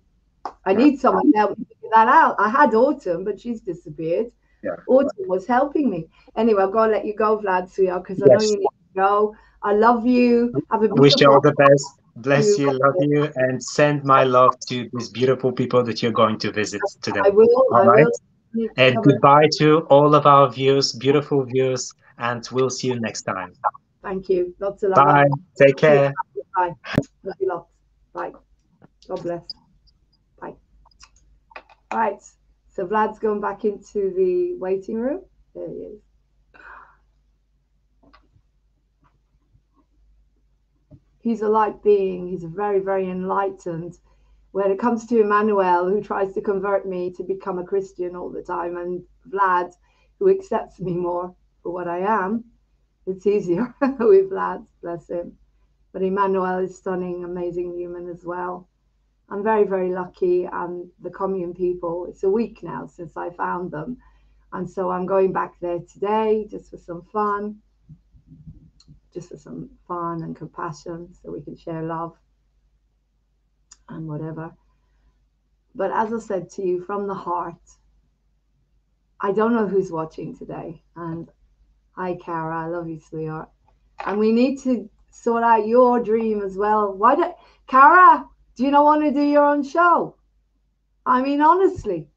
[SPEAKER 1] I need someone to help me figure that out. I had Autumn, but she's disappeared.
[SPEAKER 3] Yeah.
[SPEAKER 1] Autumn was helping me. Anyway, I'm going to let you go, Vlad, sweetheart, because I know you need to go. I love you. Have a beautiful.
[SPEAKER 3] Wish you all the best. Bless you, love you, and send my love to these beautiful people that you're going to visit today.
[SPEAKER 1] I will.
[SPEAKER 3] All
[SPEAKER 1] I
[SPEAKER 3] right?
[SPEAKER 1] will.
[SPEAKER 3] And goodbye to all of our viewers, beautiful viewers, and we'll see you next time.
[SPEAKER 1] Thank you. Lots of love.
[SPEAKER 3] Bye. Take care.
[SPEAKER 1] Bye. Love you lots. Bye. God bless. Bye. All right. So Vlad's going back into the waiting room. There he is. He's a light being. He's very, very enlightened. When it comes to Emmanuel, who tries to convert me to become a Christian all the time, and Vlad, who accepts me more for what I am, it's easier with Vlad, bless him. But Emmanuel is stunning, amazing human as well. I'm very, very lucky. And the commune people, it's a week now since I found them. And so I'm going back there today just for some fun. Just for some fun and compassion, so we can share love and whatever. But as I said to you, from the heart, I don't know who's watching today. And hi, Cara, I love you, sweetheart. And we need to sort out your dream as well. Cara, do you not want to do your own show? I mean, honestly,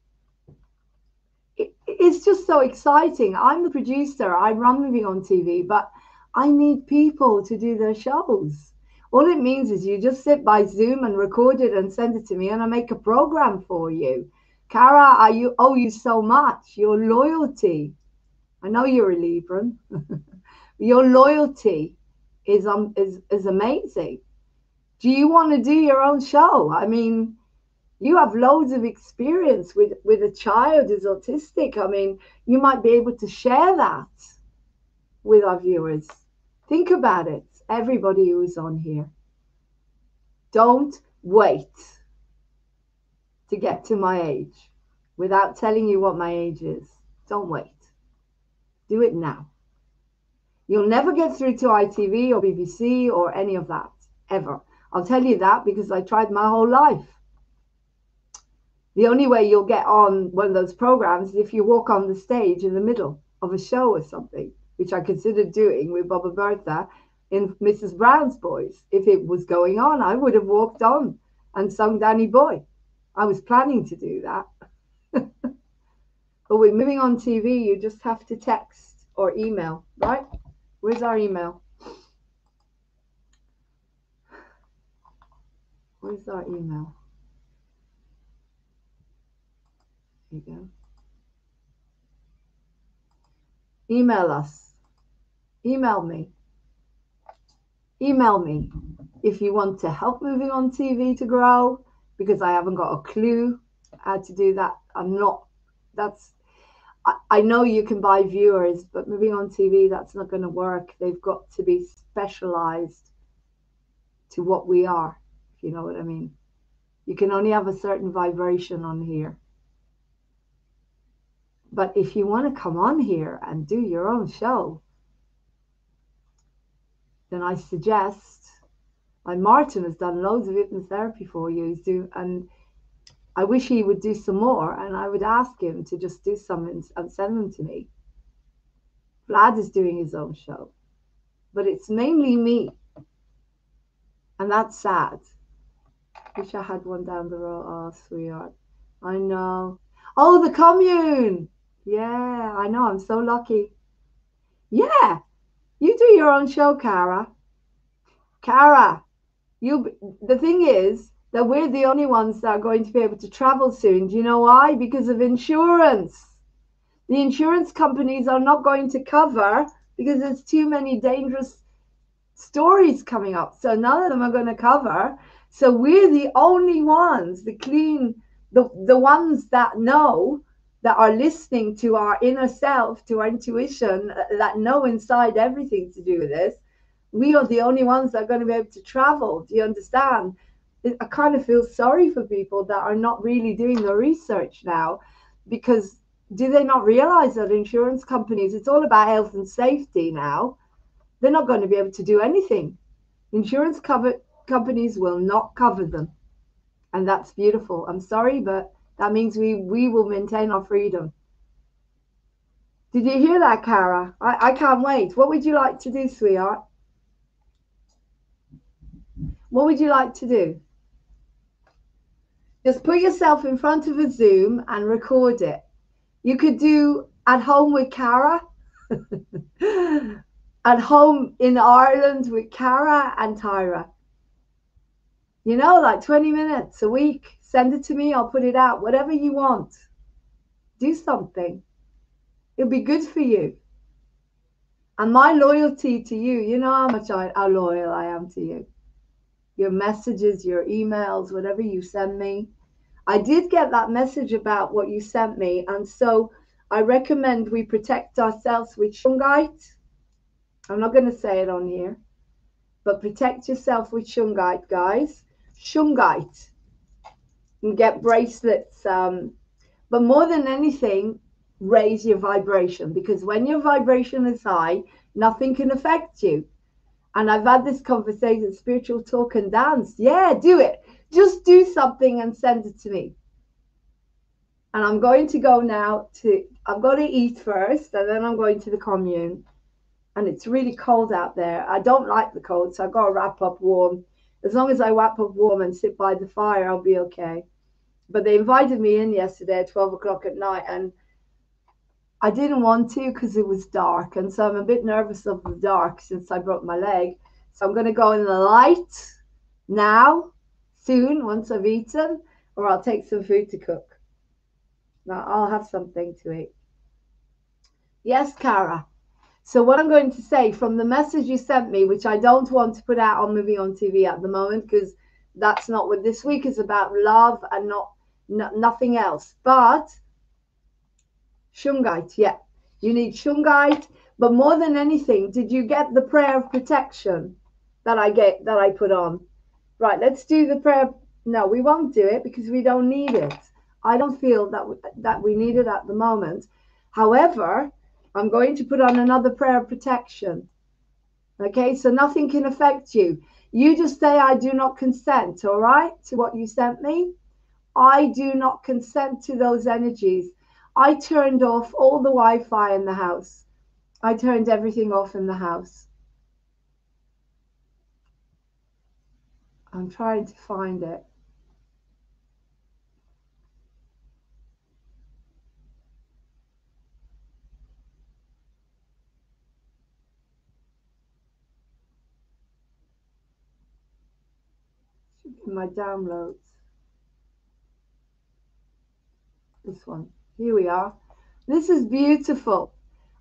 [SPEAKER 1] it's just so exciting. I'm the producer. I run Moving On TV, but I need people to do their shows. All it means is you just sit by Zoom and record it and send it to me, and I make a program for you. Cara, I owe you so much. Your loyalty. I know you're a Libran. Your loyalty is amazing. Do you want to do your own show? I mean, you have loads of experience with a child who's autistic. I mean, you might be able to share that with our viewers. Think about it, everybody who is on here. Don't wait to get to my age without telling you what my age is. Don't wait. Do it now. You'll never get through to ITV or BBC or any of that, ever. I'll tell you that because I tried my whole life. The only way you'll get on one of those programs is if you walk on the stage in the middle of a show or something, which I considered doing with Bob and Bertha in Mrs. Brown's Boys. If it was going on, I would have walked on and sung Danny Boy. I was planning to do that. But with Moving On TV, you just have to text or email, right? Where's our email? Where's our email? There you go. Email us. Email me. Email me if you want to help Moving On TV to grow, because I haven't got a clue how to do that. I know you can buy viewers, but Moving On TV, that's not going to work. They've got to be specialized to what we are, if you know what I mean. You can only have a certain vibration on here. But if you want to come on here and do your own show, then I suggest, like Martin has done loads of hypnotherapy for you, and I wish he would do some more, and I would ask him to just do some and send them to me. Vlad is doing his own show, but it's mainly me, and that's sad. Wish I had one down the road. Oh, sweetheart. I know. Oh, the commune. Yeah, I know. I'm so lucky. Yeah, you do your own show, Cara. Cara, the thing is that we're the only ones that are going to be able to travel soon. Do you know why? Because of insurance. The insurance companies are not going to cover because there's too many dangerous stories coming up. So none of them are going to cover. So we're the only ones, the ones that know, that are listening to our inner self, to our intuition, that know inside everything to do with this. We are the only ones that are going to be able to travel. Do you understand? I kind of feel sorry for people that are not really doing the research now, because do they not realize that insurance companies, it's all about health and safety now. They're not going to be able to do anything. Insurance companies will not cover them. And that's beautiful. I'm sorry, but that means we will maintain our freedom. Did you hear that, Cara? I can't wait. What would you like to do, sweetheart? What would you like to do? Just put yourself in front of a Zoom and record it. You could do at home with Cara. At home in Ireland with Cara and Tyra. You know, like 20 minutes a week. Send it to me. I'll put it out. Whatever you want. Do something. It'll be good for you. And my loyalty to you, you know how loyal I am to you. Your messages, your emails, whatever you send me. I did get that message about what you sent me. And so I recommend we protect ourselves with shungite. I'm not going to say it on here. But protect yourself with shungite, guys. Shungite. And get bracelets. But more than anything, raise your vibration. Because when your vibration is high, nothing can affect you. And I've had this conversation, spiritual talk and dance. Yeah, do it. Just do something and send it to me. And I'm going to go now I've got to eat first, and then I'm going to the commune. And it's really cold out there. I don't like the cold, so I've got to wrap up warm. As long as I wrap up warm and sit by the fire, I'll be okay. But they invited me in yesterday at 12 o'clock at night, and I didn't want to because it was dark. And so I'm a bit nervous of the dark since I broke my leg. So I'm going to go in the light now, soon, once I've eaten, or I'll take some food to cook. Now I'll have something to eat. Yes, Cara. So what I'm going to say from the message you sent me, which I don't want to put out on Moving on TV at the moment, because that's not what this week is about, love and nothing else. But shungite, yeah. You need shungite. But more than anything, did you get the prayer of protection that I put on? Right, let's do the prayer. No, we won't do it because we don't need it. I don't feel that we need it at the moment. However, I'm going to put on another prayer of protection. Okay, so nothing can affect you. You just say, I do not consent, all right, to what you sent me. I do not consent to those energies. I turned off all the Wi-Fi in the house. I turned everything off in the house. I'm trying to find it. Should be my downloads. This one. Here we are. This is beautiful.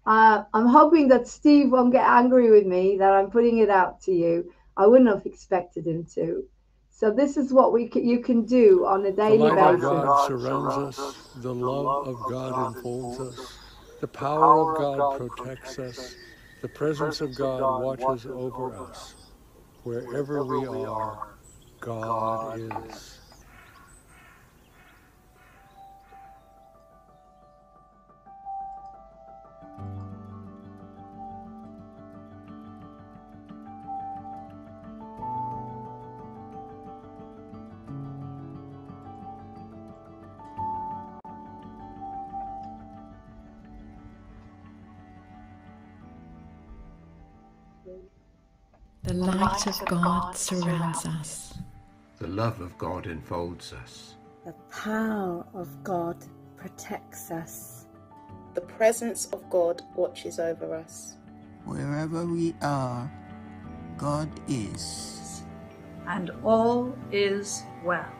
[SPEAKER 1] I'm hoping that Steve won't get angry with me that I'm putting it out to you. I wouldn't have expected him to. So this is what you can do on a daily basis.
[SPEAKER 5] The light of God surrounds us. The love of God enfolds us. The power of God protects us. The presence of God watches over us. Wherever we are, God is.
[SPEAKER 6] The light of God surrounds us.
[SPEAKER 7] The love of God enfolds us.
[SPEAKER 8] The power of God protects us.
[SPEAKER 9] The presence of God watches over us.
[SPEAKER 10] Wherever we are, God is.
[SPEAKER 11] And all is well.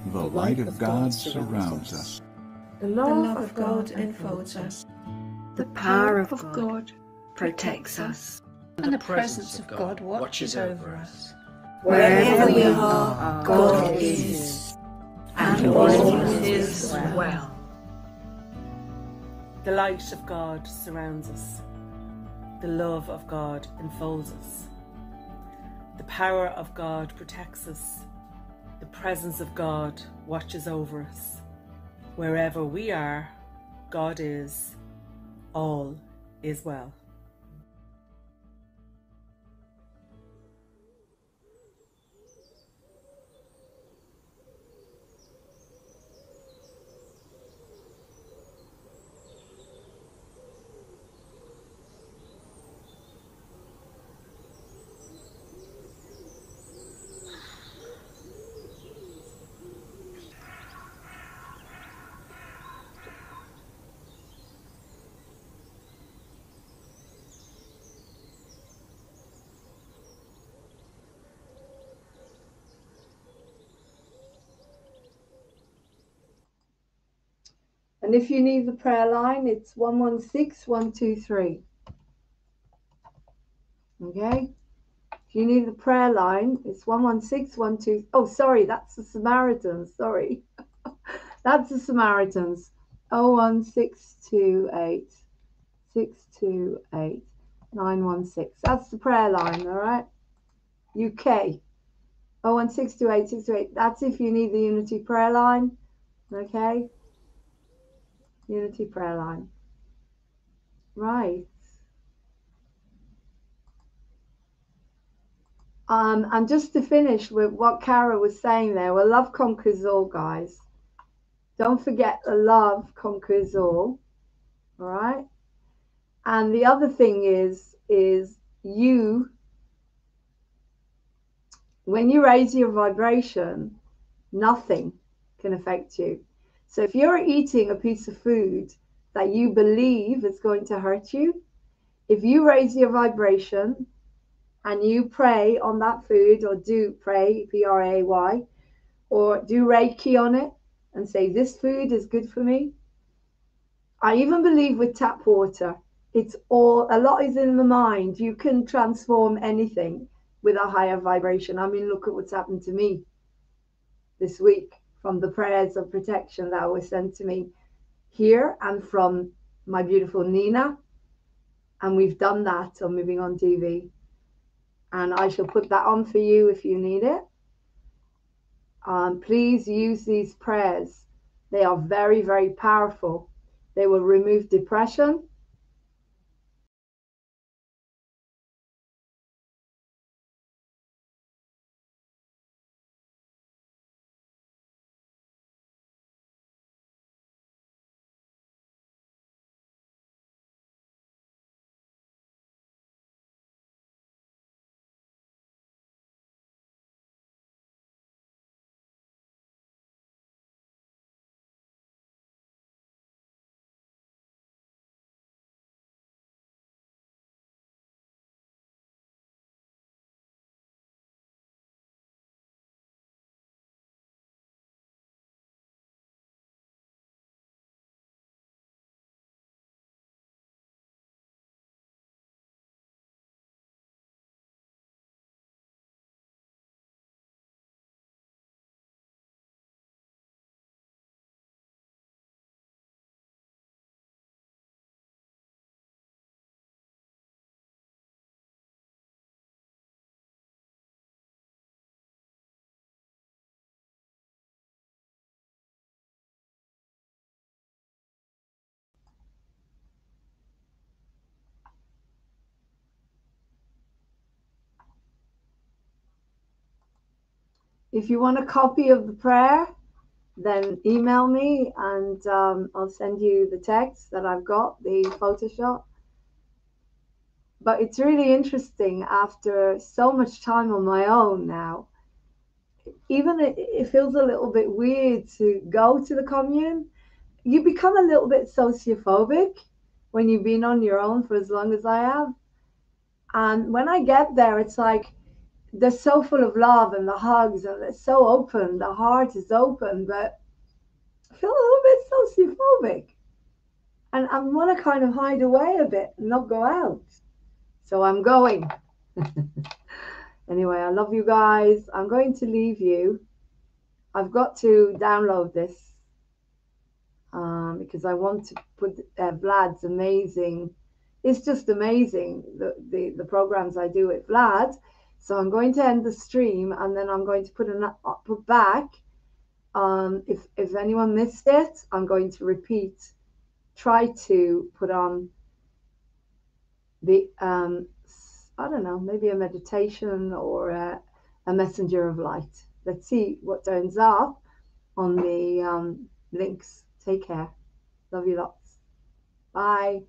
[SPEAKER 12] The light of God surrounds us.
[SPEAKER 13] The love of God enfolds us.
[SPEAKER 8] The power of God protects us.
[SPEAKER 11] And the presence of God watches over us.
[SPEAKER 8] Wherever we are, God is.
[SPEAKER 11] And all is well.
[SPEAKER 14] The light of God surrounds us. The love of God enfolds us. The power of God protects us. The presence of God watches over us. Wherever we are, God is. All is well.
[SPEAKER 1] And if you need the prayer line, it's 116123. Okay? If you need the prayer line, it's 116123. Oh, sorry, that's the Samaritans. Sorry. That's the Samaritans. 01628 628 916. That's the prayer line, all right? UK. 01628 628. That's if you need the Unity prayer line. Okay? Unity prayer line. Right. And just to finish with what Kara was saying there, well, love conquers all, guys. Don't forget the love conquers all. All right. And the other thing is you, when you raise your vibration, nothing can affect you. So if you're eating a piece of food that you believe is going to hurt you, if you raise your vibration and you pray on that food, or do pray, P-R-A-Y, or do Reiki on it and say, this food is good for me. I even believe with tap water, it's all, a lot is in the mind. You can transform anything with a higher vibration. I mean, look at what's happened to me this week from the prayers of protection that were sent to me here and from my beautiful Nina. And we've done that on Moving On TV. And I shall put that on for you if you need it. Please use these prayers. They are very, very powerful. They will remove depression. If you want a copy of the prayer, then email me and I'll send you the text that I've got, the Photoshop. But it's really interesting after so much time on my own now. Even it feels a little bit weird to go to the commune. You become a little bit sociophobic when you've been on your own for as long as I have. And when I get there, it's like they're so full of love and the hugs, and it's so open. The heart is open, but I feel a little bit sociophobic. And I want to kind of hide away a bit and not go out. So I'm going. Anyway, I love you guys. I'm going to leave you. I've got to download this because I want to put Vlad's amazing. It's just amazing, the programs I do with Vlad. So I'm going to end the stream, and then I'm going to put back. If anyone missed it, I'm going to repeat. Try to put on the I don't know, maybe a meditation or a messenger of light. Let's see what turns up on the links. Take care. Love you lots. Bye.